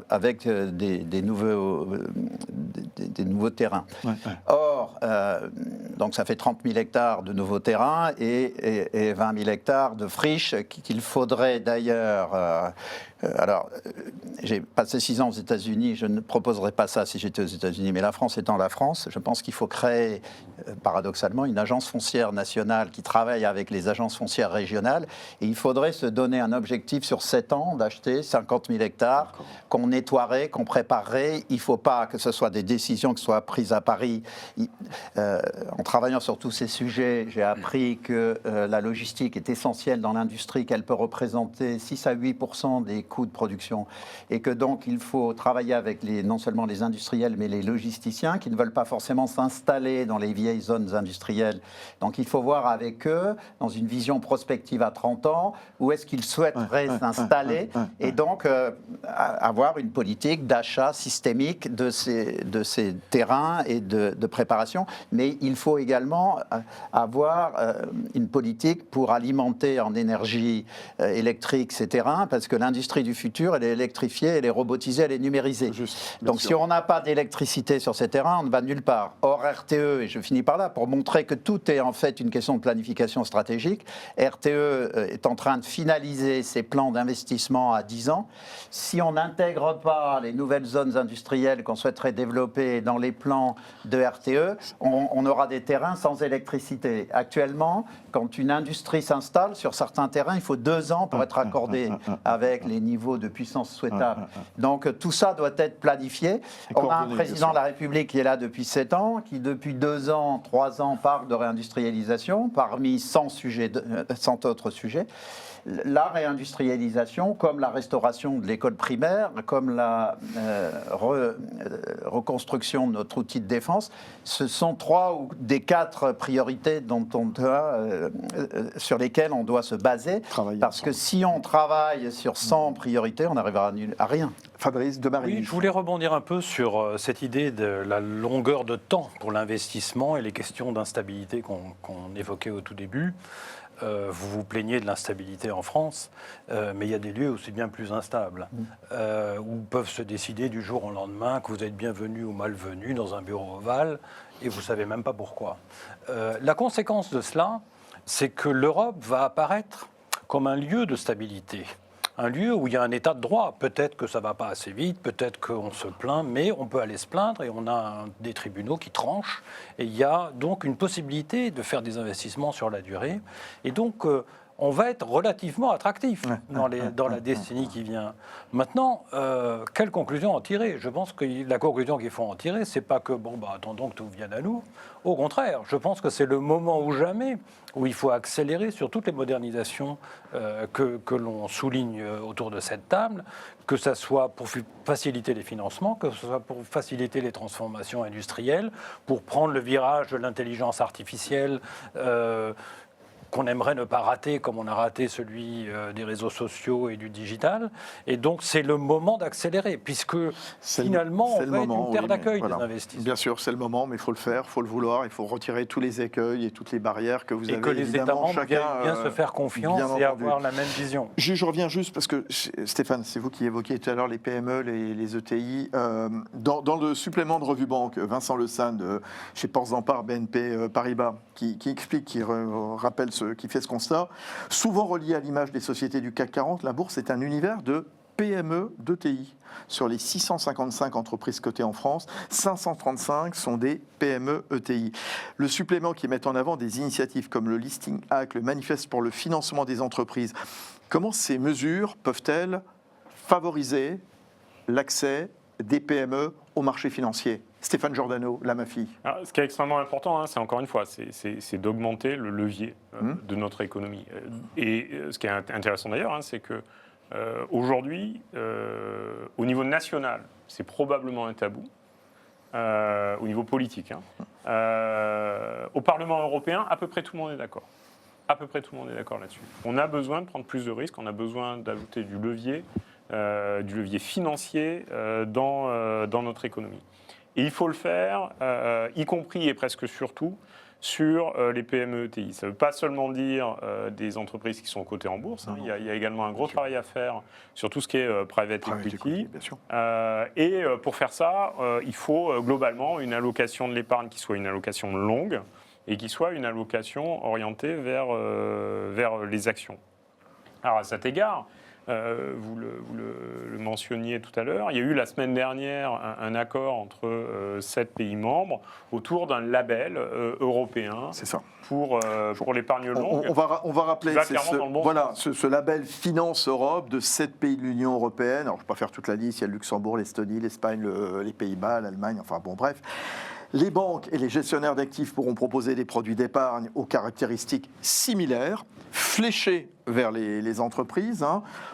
avec des nouveaux terrains. Or, donc ça fait 30 000 hectares de nouveaux terrains et 20 000 hectares de friches qu'il faudrait d'ailleurs... Alors, j'ai passé 6 ans aux États-Unis, je ne proposerais pas ça si j'étais aux États-Unis, mais la France étant la France, je pense qu'il faut créer, paradoxalement, une agence foncière nationale qui travaille avec les agences foncières régionales, et il faudrait se donner un objectif sur 7 ans d'acheter 50 000 hectares qu'on nettoierait, qu'on préparerait. Il ne faut pas que ce soit des décisions qui soient prises à Paris. En travaillant sur tous ces sujets, j'ai appris que la logistique est essentielle dans l'industrie, qu'elle peut représenter 6 à 8% des coûts de production, et que donc il faut travailler avec non seulement les industriels, mais les logisticiens qui ne veulent pas forcément s'installer dans les vieilles zones industrielles. Donc il faut voir avec eux, dans une vision prospective à 30 ans, où est-ce qu'ils souhaiteraient s'installer, et donc avoir une politique d'achat systémique de ces terrains et de préparation. Mais il faut également avoir une politique pour alimenter en énergie électrique ces terrains, parce que l'industrie du futur, elle est électrifiée électrifier, les robotiser, les numériser. Juste, Donc si on n'a pas d'électricité sur ces terrains, on ne va nulle part. Or, RTE, et je finis par là, pour montrer que tout est en fait une question de planification stratégique, RTE est en train de finaliser ses plans d'investissement à 10 ans. Si on n'intègre pas les nouvelles zones industrielles qu'on souhaiterait développer dans les plans de RTE, on aura des terrains sans électricité. Actuellement, quand une industrie s'installe sur certains terrains, il faut 2 ans pour être accordé avec les niveaux de puissance souhaitables. Donc tout ça doit être planifié. On a un président de la République qui est là depuis 7 ans, qui depuis 2 ans, 3 ans parle de réindustrialisation, parmi 100 autres sujets. La réindustrialisation, comme la restauration de l'école primaire, comme la reconstruction de notre outil de défense, ce sont 3 ou des 4 priorités sur lesquelles on doit se baser. Parce que si on travaille sur 100 priorités, on n'arrivera à rien. Fabrice de Marie. Oui, je voulais rebondir un peu sur cette idée de la longueur de temps pour l'investissement et les questions d'instabilité qu'on évoquait au tout début. Vous vous plaignez de l'instabilité en France, mais il y a des lieux où c'est bien plus instable, où peuvent se décider du jour au lendemain que vous êtes bienvenu ou malvenu dans un bureau ovale, et vous ne savez même pas pourquoi. La conséquence de cela, c'est que l'Europe va apparaître comme un lieu de stabilité. Un lieu où il y a un état de droit. Peut-être que ça ne va pas assez vite, peut-être qu'on se plaint, mais on peut aller se plaindre et on a des tribunaux qui tranchent. Et il y a donc une possibilité de faire des investissements sur la durée. Et donc, on va être relativement attractif dans la décennie qui vient. Maintenant, quelle conclusion en tirer? Je pense que la conclusion qu'il faut en tirer, c'est pas que, attendons que tout vienne à nous. Au contraire, je pense que c'est le moment ou jamais où il faut accélérer sur toutes les modernisations que l'on souligne autour de cette table, que ce soit pour faciliter les financements, que ce soit pour faciliter les transformations industrielles, pour prendre le virage de l'intelligence artificielle, qu'on aimerait ne pas rater, comme on a raté celui des réseaux sociaux et du digital. Et donc, c'est le moment d'accélérer, puisque finalement, on va être une terre d'accueil des investissements. Bien sûr, c'est le moment, mais il faut le faire, il faut le vouloir, il faut retirer tous les écueils et toutes les barrières que vous avez. Et que les États membres bien se faire confiance et avoir la même vision. Je reviens juste parce que, Stéphane, c'est vous qui évoquiez tout à l'heure les PME, les ETI. Dans le supplément de Revue Banque, Vincent Le San, chez Ports-en-Par, BNP Paribas, qui explique, qui rappelle qui fait ce constat, souvent relié à l'image des sociétés du CAC 40, la bourse est un univers de PME d'ETI. Sur les 655 entreprises cotées en France, 535 sont des PME ETI. Le supplément qui met en avant des initiatives comme le Listing Act, le manifeste pour le financement des entreprises, comment ces mesures peuvent-elles favoriser l'accès des PME au marché financier? Stéphane Giordano, la MAFI. Alors, ce qui est extrêmement important, c'est encore une fois, c'est d'augmenter le levier de notre économie. Et ce qui est intéressant d'ailleurs, c'est que aujourd'hui, au niveau national, c'est probablement un tabou, au niveau politique. Au Parlement européen, à peu près tout le monde est d'accord. À peu près tout le monde est d'accord là-dessus. On a besoin de prendre plus de risques, on a besoin d'ajouter du levier financier dans notre économie. Et il faut le faire, y compris et presque surtout, sur les PME ETI. Ça ne veut pas seulement dire des entreprises qui sont cotées en bourse. Il y a également un gros travail à faire sur tout ce qui est private equity. Et pour faire ça, il faut globalement une allocation de l'épargne qui soit une allocation longue et qui soit une allocation orientée vers les actions. Alors à cet égard, vous le mentionniez tout à l'heure, il y a eu la semaine dernière un accord entre 7 pays membres autour d'un label européen pour l'épargne longue. On va rappeler ce label Finance Europe de 7 pays de l'Union européenne. Alors, je ne vais pas faire toute la liste, il y a le Luxembourg, l'Estonie, l'Espagne, les Pays-Bas, l'Allemagne, enfin bon bref. Les banques et les gestionnaires d'actifs pourront proposer des produits d'épargne aux caractéristiques similaires, fléchés vers les entreprises.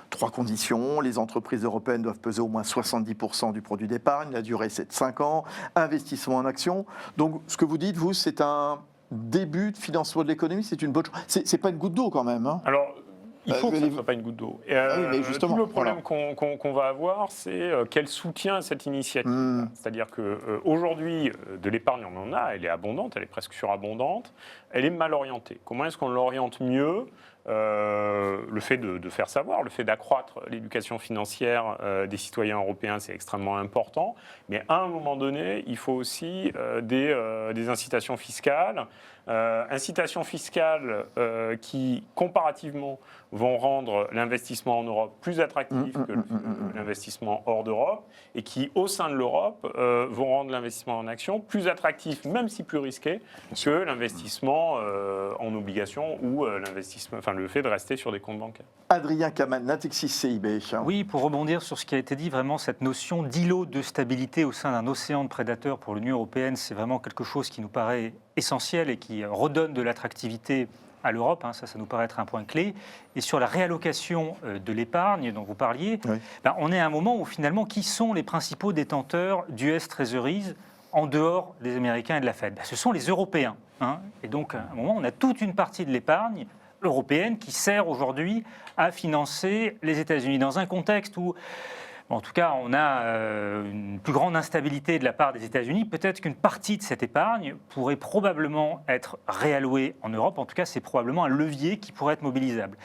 3 conditions. Les entreprises européennes doivent peser au moins 70% du produit d'épargne. La durée, c'est de 5 ans. Investissement en actions. Donc, ce que vous dites, vous, c'est un début de financement de l'économie. C'est une bonne chose. C'est pas une goutte d'eau, quand même. Alors, il faut que ça ne soit pas une goutte d'eau. Mais justement, tout le problème qu'on va avoir, c'est quel soutien à cette initiative. C'est-à-dire qu'aujourd'hui, de l'épargne, on en a, elle est abondante, elle est presque surabondante, elle est mal orientée. Comment est-ce qu'on l'oriente mieux le fait de faire savoir, le fait d'accroître l'éducation financière des citoyens européens, c'est extrêmement important. Mais à un moment donné, il faut aussi des incitations fiscales. Incitations fiscales qui, comparativement, vont rendre l'investissement en Europe plus attractif que l'investissement hors d'Europe, et qui, au sein de l'Europe, vont rendre l'investissement en actions plus attractif, même si plus risqué, que l'investissement en obligations ou le fait de rester sur des comptes bancaires. Adrien Kaman, Natixis CIB. Oui, pour rebondir sur ce qui a été dit, vraiment cette notion d'îlot de stabilité au sein d'un océan de prédateurs pour l'Union européenne, c'est vraiment quelque chose qui nous paraît essentiel et qui redonne de l'attractivité à l'Europe, ça nous paraît être un point clé. Et sur la réallocation de l'épargne dont vous parliez, oui. On est à un moment où finalement, qui sont les principaux détenteurs d'US Treasuries en dehors des Américains et de la Fed? Ce sont les Européens. Et donc, à un moment, on a toute une partie de l'épargne européenne qui sert aujourd'hui à financer les États-Unis dans un contexte où, en tout cas, on a une plus grande instabilité de la part des États-Unis. Peut-être qu'une partie de cette épargne pourrait probablement être réallouée en Europe. En tout cas, c'est probablement un levier qui pourrait être mobilisable.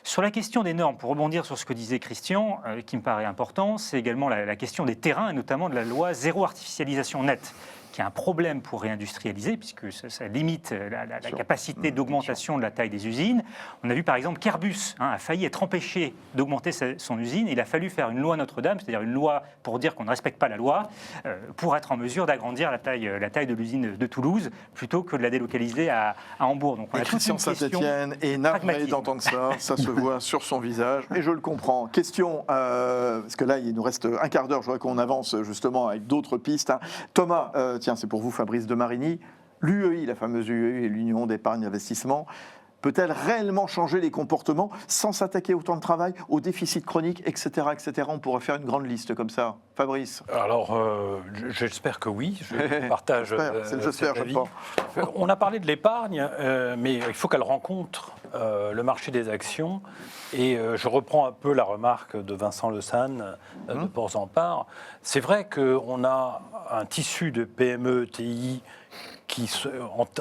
Sur la question des normes, pour rebondir sur ce que disait Christian, qui me paraît important, c'est également la question des terrains et notamment de la loi zéro artificialisation nette, qui est un problème pour réindustrialiser, puisque ça limite la capacité d'augmentation de la taille des usines. On a vu par exemple qu'Airbus a failli être empêché d'augmenter son usine. Il a fallu faire une loi Notre-Dame, c'est-à-dire une loi pour dire qu'on ne respecte pas la loi, pour être en mesure d'agrandir la taille de l'usine de Toulouse, plutôt que de la délocaliser à Hambourg. Donc on a Christian Saint-Etienne est navré d'entendre ça, ça se voit sur son visage, et je le comprends. Question, parce que là il nous reste un quart d'heure, je voudrais qu'on avance justement avec d'autres pistes. Thomas, tiens, c'est pour vous, Fabrice de Marigny. L'UEI, la fameuse UEI, l'Union d'épargne investissement, peut-elle réellement changer les comportements sans s'attaquer au temps de travail, au déficit chronique, etc., etc. On pourrait faire une grande liste comme ça. Fabrice? Alors, j'espère que oui. Je partage j'espère, cet avis. On a parlé de l'épargne, mais il faut qu'elle rencontre le marché des actions. Et je reprends un peu la remarque de Vincent Le San de Ports en Part. C'est vrai qu'on a un tissu de PME, TI qui,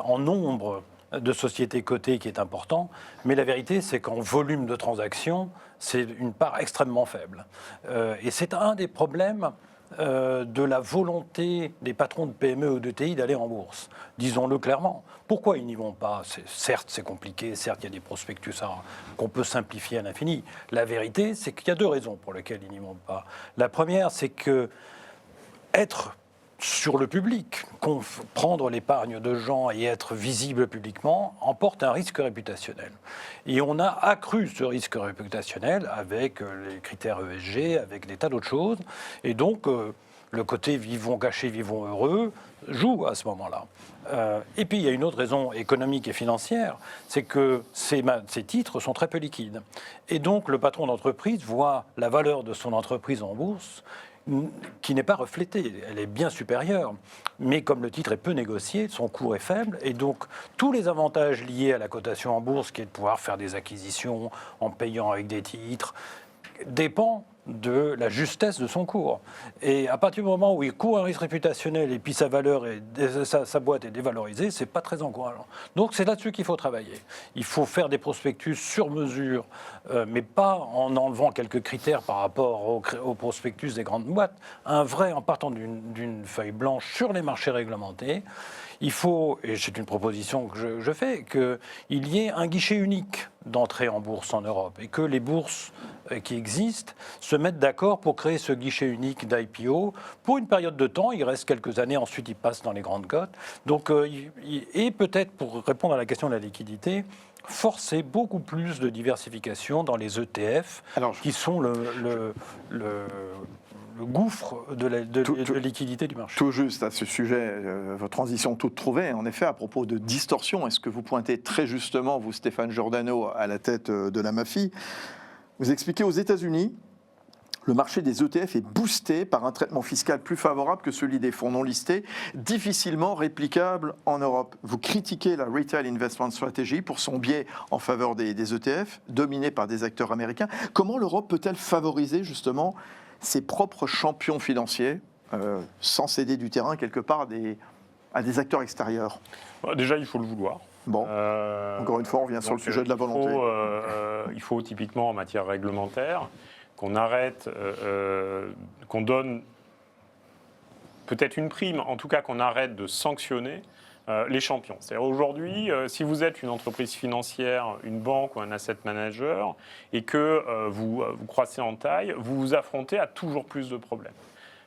en nombre de sociétés cotées qui est important, mais la vérité, c'est qu'en volume de transactions, c'est une part extrêmement faible. Et c'est un des problèmes de la volonté des patrons de PME ou de TI d'aller en bourse. Disons-le clairement. Pourquoi ils n'y vont pas? Certes, c'est compliqué, certes, il y a des prospectus qu'on peut simplifier à l'infini. La vérité, c'est qu'il y a deux raisons pour lesquelles ils n'y vont pas. La première, c'est que être sur le public, prendre l'épargne de gens et être visible publiquement emporte un risque réputationnel. Et on a accru ce risque réputationnel avec les critères ESG, avec des tas d'autres choses. Et donc, le côté vivons cachés, vivons heureux joue à ce moment-là. Et puis, il y a une autre raison économique et financière, c'est que ces titres sont très peu liquides. Et donc, le patron d'entreprise voit la valeur de son entreprise en bourse qui n'est pas reflétée, elle est bien supérieure. Mais comme le titre est peu négocié, son cours est faible, et donc tous les avantages liés à la cotation en bourse, qui est de pouvoir faire des acquisitions en payant avec des titres, dépend de la justesse de son cours. Et à partir du moment où il court un risque réputationnel et puis sa valeur, sa boîte est dévalorisée, c'est pas très encourageant. Donc c'est là-dessus qu'il faut travailler. Il faut faire des prospectus sur mesure, mais pas en enlevant quelques critères par rapport au prospectus des grandes boîtes. Un vrai, en partant d'une feuille blanche sur les marchés réglementés. Il faut, et c'est une proposition que je fais, qu'il y ait un guichet unique d'entrée en bourse en Europe et que les bourses qui existent se mettent d'accord pour créer ce guichet unique d'IPO pour une période de temps. Il reste quelques années, ensuite ils passent dans les grandes cotes. Donc, et peut-être pour répondre à la question de la liquidité, forcer beaucoup plus de diversification dans les ETF, qui sont le gouffre de liquidité du marché. Tout juste à ce sujet, votre transition toute trouvée, en effet, à propos de distorsion, est-ce que vous pointez très justement, vous Stéphane Giordano, à la tête de la MAFI, vous expliquez aux États-Unis, le marché des ETF est boosté par un traitement fiscal plus favorable que celui des fonds non listés, difficilement réplicable en Europe. Vous critiquez la Retail Investment Strategy pour son biais en faveur des ETF, dominé par des acteurs américains. Comment l'Europe peut-elle favoriser justement ses propres champions financiers, sans céder du terrain quelque part à des acteurs extérieurs? Déjà, il faut le vouloir. Bon, encore une fois, on revient sur le sujet de la volonté. Il faut typiquement en matière réglementaire qu'on arrête, qu'on donne peut-être une prime, en tout cas qu'on arrête de sanctionner les champions. C'est-à-dire aujourd'hui, si vous êtes une entreprise financière, une banque ou un asset manager, et que vous croissez en taille, vous vous affrontez à toujours plus de problèmes.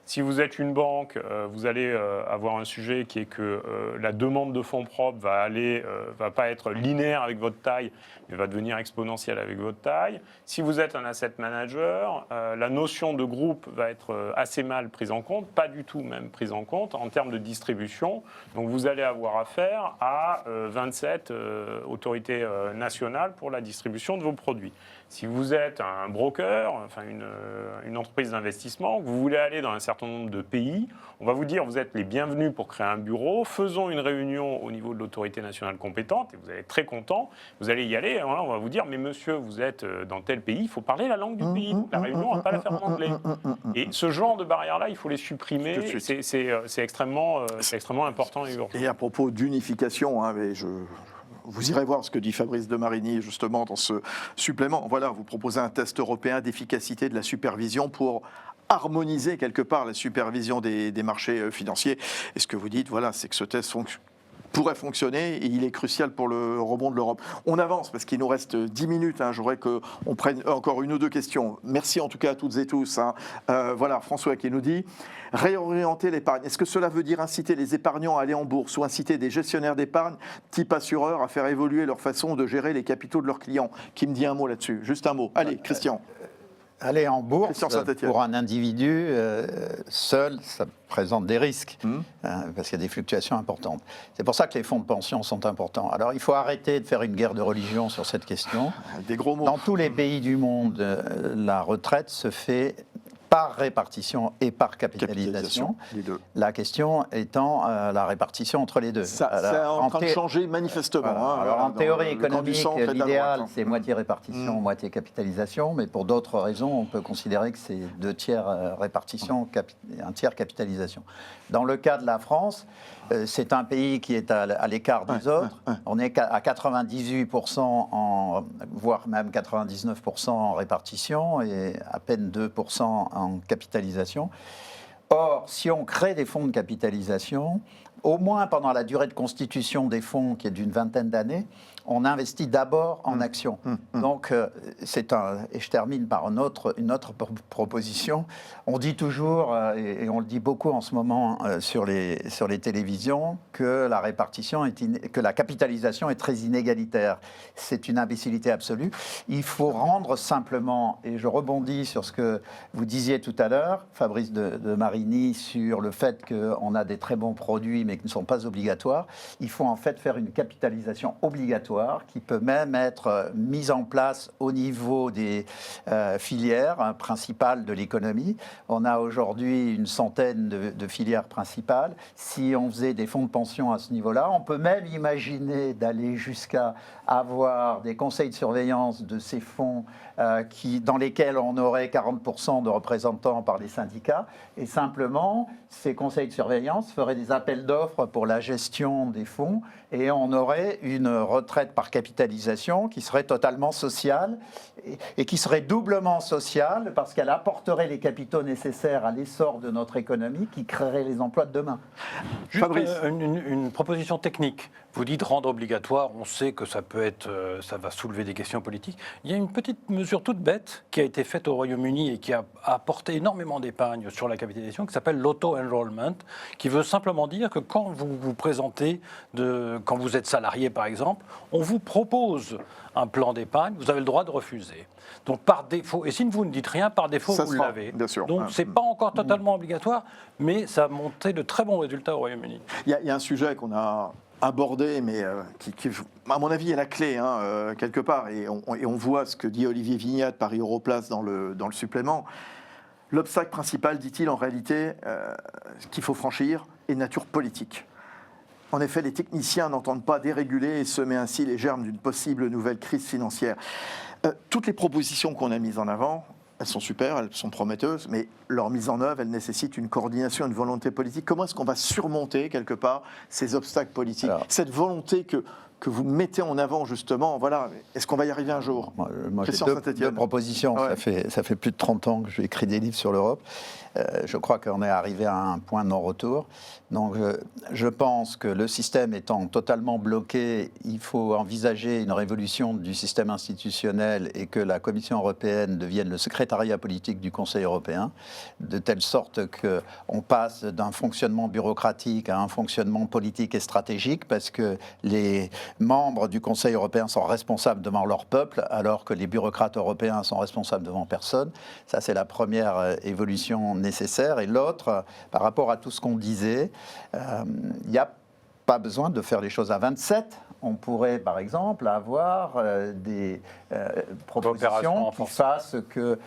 Si vous êtes une banque, vous allez avoir un sujet qui est que la demande de fonds propres va pas être linéaire avec votre taille, mais va devenir exponentielle avec votre taille. Si vous êtes un asset manager, la notion de groupe va être assez mal prise en compte, pas du tout même prise en compte en termes de distribution. Donc vous allez avoir affaire à 27 autorités nationales pour la distribution de vos produits. Si vous êtes un broker, enfin une entreprise d'investissement, que vous voulez aller dans un certain nombre de pays, on va vous dire vous êtes les bienvenus pour créer un bureau, faisons une réunion au niveau de l'autorité nationale compétente, et vous allez être très content, vous allez y aller, on va vous dire mais monsieur, vous êtes dans tel pays, il faut parler la langue du pays, la réunion, on ne va pas la faire en anglais. Et ce genre de barrières-là, il faut les supprimer, c'est extrêmement important et urgent. Et à propos d'unification, vous irez voir ce que dit Fabrice de Marigny justement dans ce supplément. Voilà, vous proposez un test européen d'efficacité de la supervision pour harmoniser quelque part la supervision des marchés financiers. Et ce que vous dites, voilà, c'est que ce test pourrait fonctionner et il est crucial pour le rebond de l'Europe. On avance parce qu'il nous reste 10 minutes. J'aurais qu'on prenne encore une ou deux questions. Merci en tout cas à toutes et tous. Voilà, François qui nous dit réorienter l'épargne. Est-ce que cela veut dire inciter les épargnants à aller en bourse ou inciter des gestionnaires d'épargne type assureurs à faire évoluer leur façon de gérer les capitaux de leurs clients? Qui me dit un mot là-dessus? Juste un mot. Allez, Christian. Aller en bourse, pour un individu seul, ça présente des risques, parce qu'il y a des fluctuations importantes. C'est pour ça que les fonds de pension sont importants. Alors, il faut arrêter de faire une guerre de religion sur cette question. Des gros mots. Dans tous les pays du monde, la retraite se fait par répartition et par capitalisation. Les deux. La question étant la répartition entre les deux. C'est en train de changer manifestement. Voilà. Alors en théorie économique, l'idéal c'est moitié répartition, moitié capitalisation, mais pour d'autres raisons, on peut considérer que c'est 2 tiers répartition, 1 tiers capitalisation. Dans le cas de la France, c'est un pays qui est à l'écart des autres. On est à 98%, voire même 99% en répartition et à peine 2% en capitalisation. Or, si on crée des fonds de capitalisation, au moins pendant la durée de constitution des fonds, qui est d'une vingtaine d'années, on investit d'abord en actions. Donc, et je termine par une autre proposition. On dit toujours, et on le dit beaucoup en ce moment sur les télévisions, que la capitalisation est très inégalitaire. C'est une imbécilité absolue. Il faut rendre simplement, et je rebondis sur ce que vous disiez tout à l'heure, Fabrice de Marigny, sur le fait qu'on a des très bons produits, mais qui ne sont pas obligatoires. Il faut en fait faire une capitalisation obligatoire qui peut même être mise en place au niveau des filières principales de l'économie. On a aujourd'hui une centaine de filières principales. Si on faisait des fonds de pension à ce niveau-là, on peut même imaginer d'aller jusqu'à avoir des conseils de surveillance de ces fonds dans lesquels on aurait 40% de représentants par les syndicats. Et simplement, ces conseils de surveillance feraient des appels d'offres pour la gestion des fonds et on aurait une retraite par capitalisation qui serait totalement sociale et qui serait doublement sociale parce qu'elle apporterait les capitaux nécessaires à l'essor de notre économie qui créerait les emplois de demain. Juste une proposition technique. Vous dites rendre obligatoire, on sait que ça va soulever des questions politiques. Il y a une petite mesure toute bête qui a été faite au Royaume-Uni et qui a apporté énormément d'épargne sur la capitalisation, qui s'appelle l'auto-enrollment, qui veut simplement dire que quand vous vous présentez, quand vous êtes salarié par exemple, on vous propose un plan d'épargne, vous avez le droit de refuser. Donc par défaut, et si vous ne dites rien, par défaut, vous l'avez. Donc ce n'est pas encore totalement obligatoire, mais ça a monté de très bons résultats au Royaume-Uni. Il y a un sujet qu'on a abordé, mais qui, à mon avis, est la clé, quelque part. Et on voit ce que dit Olivier Vignat de Paris Europlace dans le supplément. L'obstacle principal, dit-il, en réalité, qu'il faut franchir, est de nature politique. En effet, les techniciens n'entendent pas déréguler et semer ainsi les germes d'une possible nouvelle crise financière. Toutes les propositions qu'on a mises en avant, elles sont super, elles sont prometteuses, mais leur mise en œuvre, elle nécessite une coordination, une volonté politique. Comment est-ce qu'on va surmonter, quelque part, ces obstacles politiques, cette volonté que que vous mettez en avant justement. Voilà, est-ce qu'on va y arriver un jour? Moi j'ai Christian deux Saint-Étienne. propositions. Ouais. Ça fait plus de 30 ans que j'ai écrit des livres sur l'Europe. Je crois qu'on est arrivé à un point de non-retour. Donc je pense que le système étant totalement bloqué, il faut envisager une révolution du système institutionnel et que la Commission européenne devienne le secrétariat politique du Conseil européen, de telle sorte qu'on passe d'un fonctionnement bureaucratique à un fonctionnement politique et stratégique, parce que les membres du Conseil européen sont responsables devant leur peuple, alors que les bureaucrates européens sont responsables devant personne. Ça, c'est la première évolution nécessaire. Et l'autre, par rapport à tout ce qu'on disait, il n'y a pas besoin de faire les choses à 27. On pourrait, par exemple, avoir des propositions qui fassent que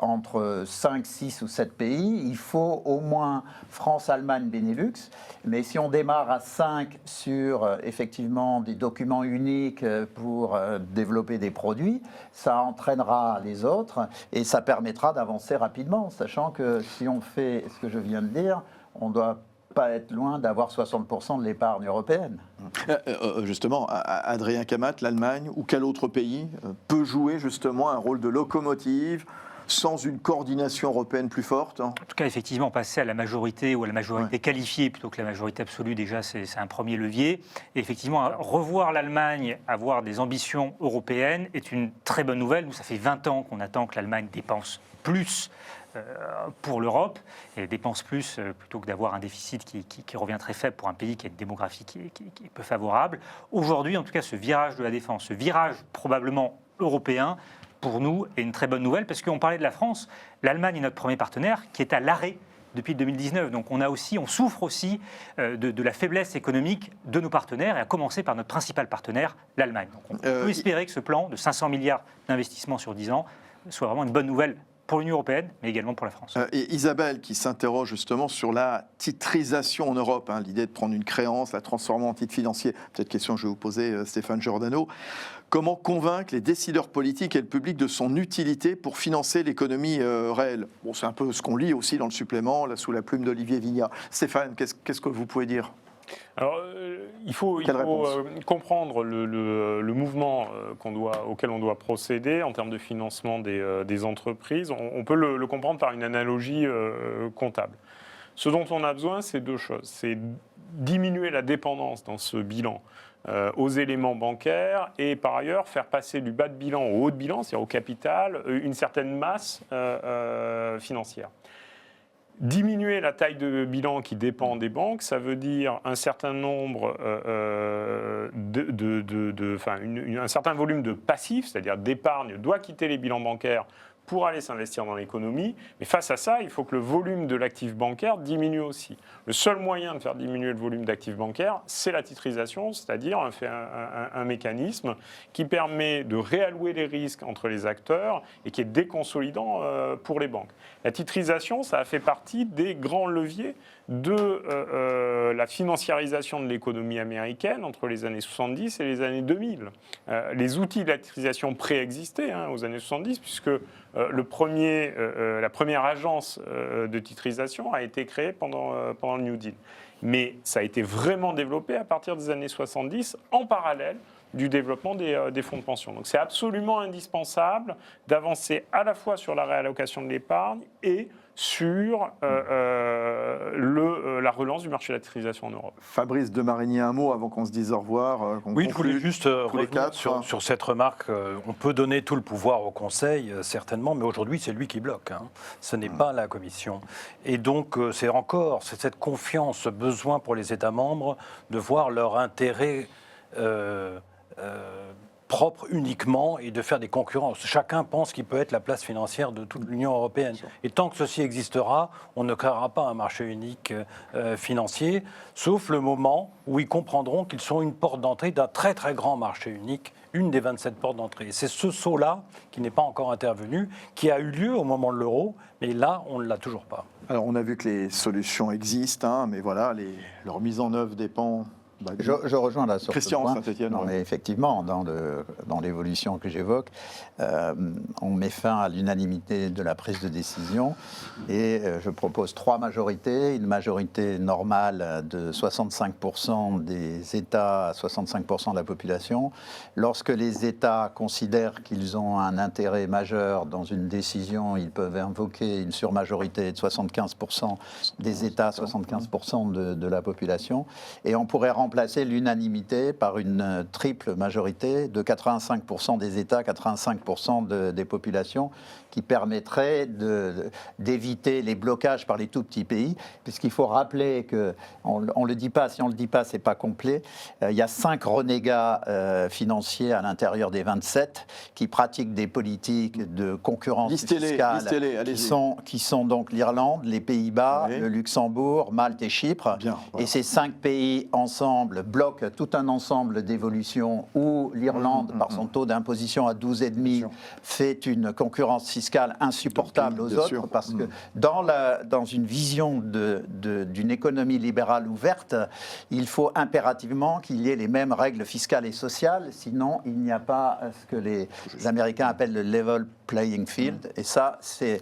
entre 5, 6 ou 7 pays, il faut au moins France, Allemagne, Benelux. Mais si on démarre à 5 sur effectivement des documents uniques pour développer des produits, ça entraînera les autres et ça permettra d'avancer rapidement, sachant que si on fait ce que je viens de dire, on doit pas être loin d'avoir 60% de l'épargne européenne. Justement, Adrien Kamat, l'Allemagne ou quel autre pays peut jouer justement un rôle de locomotive sans une coordination européenne plus forte? En tout cas, effectivement, passer à la majorité ou à la majorité qualifiée plutôt que la majorité absolue, déjà, c'est un premier levier. Et effectivement, revoir l'Allemagne avoir des ambitions européennes est une très bonne nouvelle. Nous, ça fait 20 ans qu'on attend que l'Allemagne dépense plus pour l'Europe, et dépense plus plutôt que d'avoir un déficit qui revient très faible pour un pays qui a une démographie qui est peu favorable. Aujourd'hui, en tout cas, ce virage de la défense, ce virage probablement européen, pour nous, est une très bonne nouvelle, parce qu'on parlait de la France, l'Allemagne est notre premier partenaire qui est à l'arrêt depuis 2019. Donc on souffre aussi de la faiblesse économique de nos partenaires, et à commencer par notre principal partenaire, l'Allemagne. Donc on peut espérer que ce plan de 500 milliards d'investissements sur 10 ans soit vraiment une bonne nouvelle pour l'Union européenne, mais également pour la France. Et Isabelle, qui s'interroge justement sur la titrisation en Europe, l'idée de prendre une créance, la transformer en titre financier. Peut-être question que je vais vous poser, Stéphane Giordano. Comment convaincre les décideurs politiques et le public de son utilité pour financer l'économie réelle? Bon, c'est un peu ce qu'on lit aussi dans le supplément, là, sous la plume d'Olivier Vignat. Stéphane, qu'est-ce que vous pouvez dire? Alors, il faut comprendre le mouvement auquel on doit procéder en termes de financement des entreprises. On peut le comprendre par une analogie comptable. Ce dont on a besoin, c'est deux choses. C'est diminuer la dépendance dans ce bilan aux éléments bancaires, et par ailleurs faire passer du bas de bilan au haut de bilan, c'est-à-dire au capital, une certaine masse financière. Diminuer la taille de bilan qui dépend des banques, ça veut dire un certain nombre, un certain volume de passifs, c'est-à-dire d'épargne, doit quitter les bilans bancaires pour aller s'investir dans l'économie. Mais face à ça, il faut que le volume de l'actif bancaire diminue aussi. Le seul moyen de faire diminuer le volume d'actifs bancaires, c'est la titrisation, c'est-à-dire un mécanisme qui permet de réallouer les risques entre les acteurs et qui est déconsolidant pour les banques. La titrisation, ça a fait partie des grands leviers de la financiarisation de l'économie américaine entre les années 70 et les années 2000. Les outils de la titrisation préexistaient aux années 70, puisque la première agence de titrisation a été créée pendant le New Deal. Mais ça a été vraiment développé à partir des années 70, en parallèle du développement des fonds de pension. Donc c'est absolument indispensable d'avancer à la fois sur la réallocation de l'épargne et sur la relance du marché de la titrisation en Europe. Fabrice de Marigny, un mot avant qu'on se dise au revoir. Oui, je voulais juste revenir sur cette remarque. On peut donner tout le pouvoir au Conseil, certainement, mais aujourd'hui, c'est lui qui bloque. Ce n'est pas la Commission. Et donc, c'est cette confiance, ce besoin pour les États membres de voir leur intérêt propre uniquement et de faire des concurrences. Chacun pense qu'il peut être la place financière de toute l'Union européenne. Et tant que ceci existera, on ne créera pas un marché unique financier, sauf le moment où ils comprendront qu'ils sont une porte d'entrée d'un très très grand marché unique, une des 27 portes d'entrée. Et c'est ce saut-là qui n'est pas encore intervenu, qui a eu lieu au moment de l'euro, mais là, on ne l'a toujours pas. Alors, on a vu que les solutions existent, mais voilà, leur mise en œuvre dépend Je rejoins là sur Christian, ce point. Saint-Étienne, Non, ouais. mais effectivement, dans l'évolution que j'évoque, on met fin à l'unanimité de la prise de décision et je propose 3 majorités. Une majorité normale de 65% des États à 65% de la population. Lorsque les États considèrent qu'ils ont un intérêt majeur dans une décision, ils peuvent invoquer une surmajorité de 75% des États, 75% de la population. Et on pourrait remplacer l'unanimité par une triple majorité de 85% des États, 85% des populations, qui permettrait d'éviter les blocages par les tout petits pays, puisqu'il faut rappeler que, on le dit pas, si on le dit pas, c'est pas complet. Il y a 5 renégats financiers à l'intérieur des 27 qui pratiquent des politiques de concurrence fiscale qui sont donc l'Irlande, les Pays-Bas, le Luxembourg, Malte et Chypre. Bien, voilà. Et ces 5 pays ensemble bloquent tout un ensemble d'évolutions où l'Irlande, par son taux d'imposition à 12,5, fait une concurrence fiscale insupportable aux Bien autres, sûr. parce que dans une vision d'une économie libérale ouverte, il faut impérativement qu'il y ait les mêmes règles fiscales et sociales, sinon il n'y a pas ce que les Américains appellent le level playing field, et ça c'est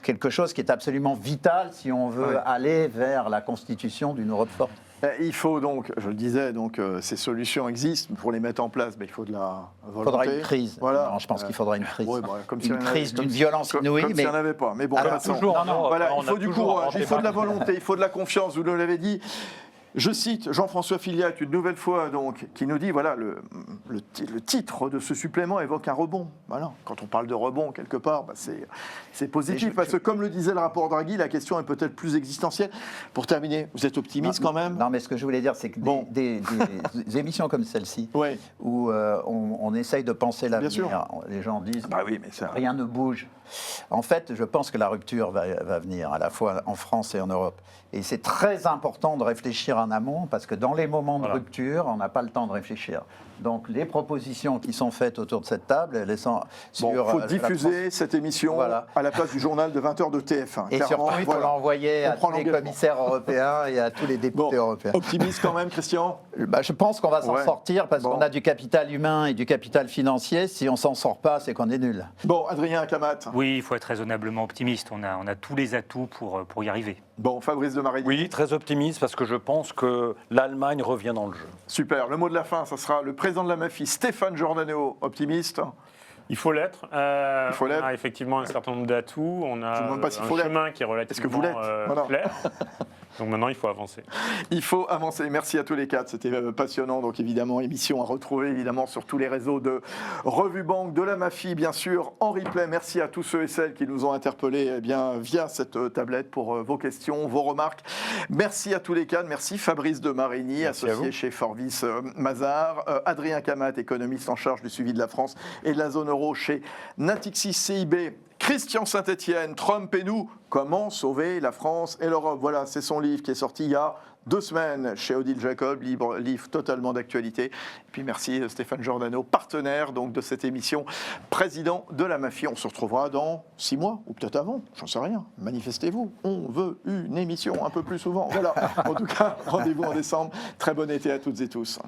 quelque chose qui est absolument vital si on veut aller vers la constitution d'une Europe forte. Il faut donc, je le disais, ces solutions existent. Pour les mettre en place, il faut de la volonté. Il faudra une crise. Voilà. Non, je pense qu'il faudra une crise. Comme Une crise d'une violence inouïe. Comme s'il n'y en avait pas. Mais bon, Alors, passons. toujours, Voilà, on il a faut du toujours courage, un il faut de la débat. volonté, il faut de la confiance, vous l'avez dit. Je cite Jean-François Filiat une nouvelle fois, qui nous dit, voilà, le titre de ce supplément évoque un rebond. Voilà. Quand on parle de rebond, quelque part, c'est positif, parce que comme le disait le rapport Draghi, la question est peut-être plus existentielle. Pour terminer, vous êtes optimiste quand même? Non, mais ce que je voulais dire, c'est que des émissions comme celle-ci, Ouais. où on essaye de penser Bien sûr. l'avenir, les gens disent Bah oui, mais ça... rien ne bouge. En fait, je pense que la rupture va venir, à la fois en France et en Europe. Et c'est très important de réfléchir en amont, parce que dans les moments de rupture, on n'a pas le temps de réfléchir. Donc les propositions qui sont faites autour de cette table, elles sont sur... Il faut la diffuser cette émission Voilà. à la place du journal de 20h de TF1. Et Clairement, surtout, il faut voilà. l'envoyer On à prend tous les l'engagement. commissaires européens et à tous les députés européens. Optimiste quand même, Christian? Je pense qu'on va s'en sortir parce qu'on a du capital humain et du capital financier. Si on s'en sort pas, c'est qu'on est nul. Bon, Adrien Camat. Oui, il faut être raisonnablement optimiste. On a tous les atouts pour y arriver. Bon, Fabrice de Marigny. Oui, très optimiste parce que je pense que l'Allemagne revient dans le jeu. Super. Le mot de la fin, ça sera le président de la MAFI, Stéphane Giordano, optimiste. Il faut l'être. Il faut l'être. On a effectivement un certain nombre d'atouts. On Je a vous demande pas s'il un faut l'être. chemin qui est Est-ce que vous relativement l'êtes Voilà. clair. Donc maintenant, il faut avancer. Il faut avancer. Merci à tous les quatre. C'était passionnant. Donc évidemment, émission à retrouver évidemment sur tous les réseaux de Revue Banque, de la MAFI, bien sûr, en replay. Merci à tous ceux et celles qui nous ont interpellés via cette tablette pour vos questions, vos remarques. Merci à tous les quatre. Merci Fabrice de Marigny, Merci à associé vous. chez Forvis Mazars. Adrien Camat, économiste en charge du suivi de la France et de la zone euro chez Natixis CIB. Christian Saint-Étienne, Trump et nous, comment sauver la France et l'Europe. Voilà, c'est son livre qui est sorti il y a 2 semaines chez Odile Jacob, livre totalement d'actualité. Et puis merci Stéphane Giordano, partenaire donc de cette émission, président de la MAFI. On se retrouvera dans 6 mois, ou peut-être avant, j'en sais rien. Manifestez-vous, on veut une émission un peu plus souvent. Voilà, en tout cas, rendez-vous en décembre. Très bon été à toutes et tous.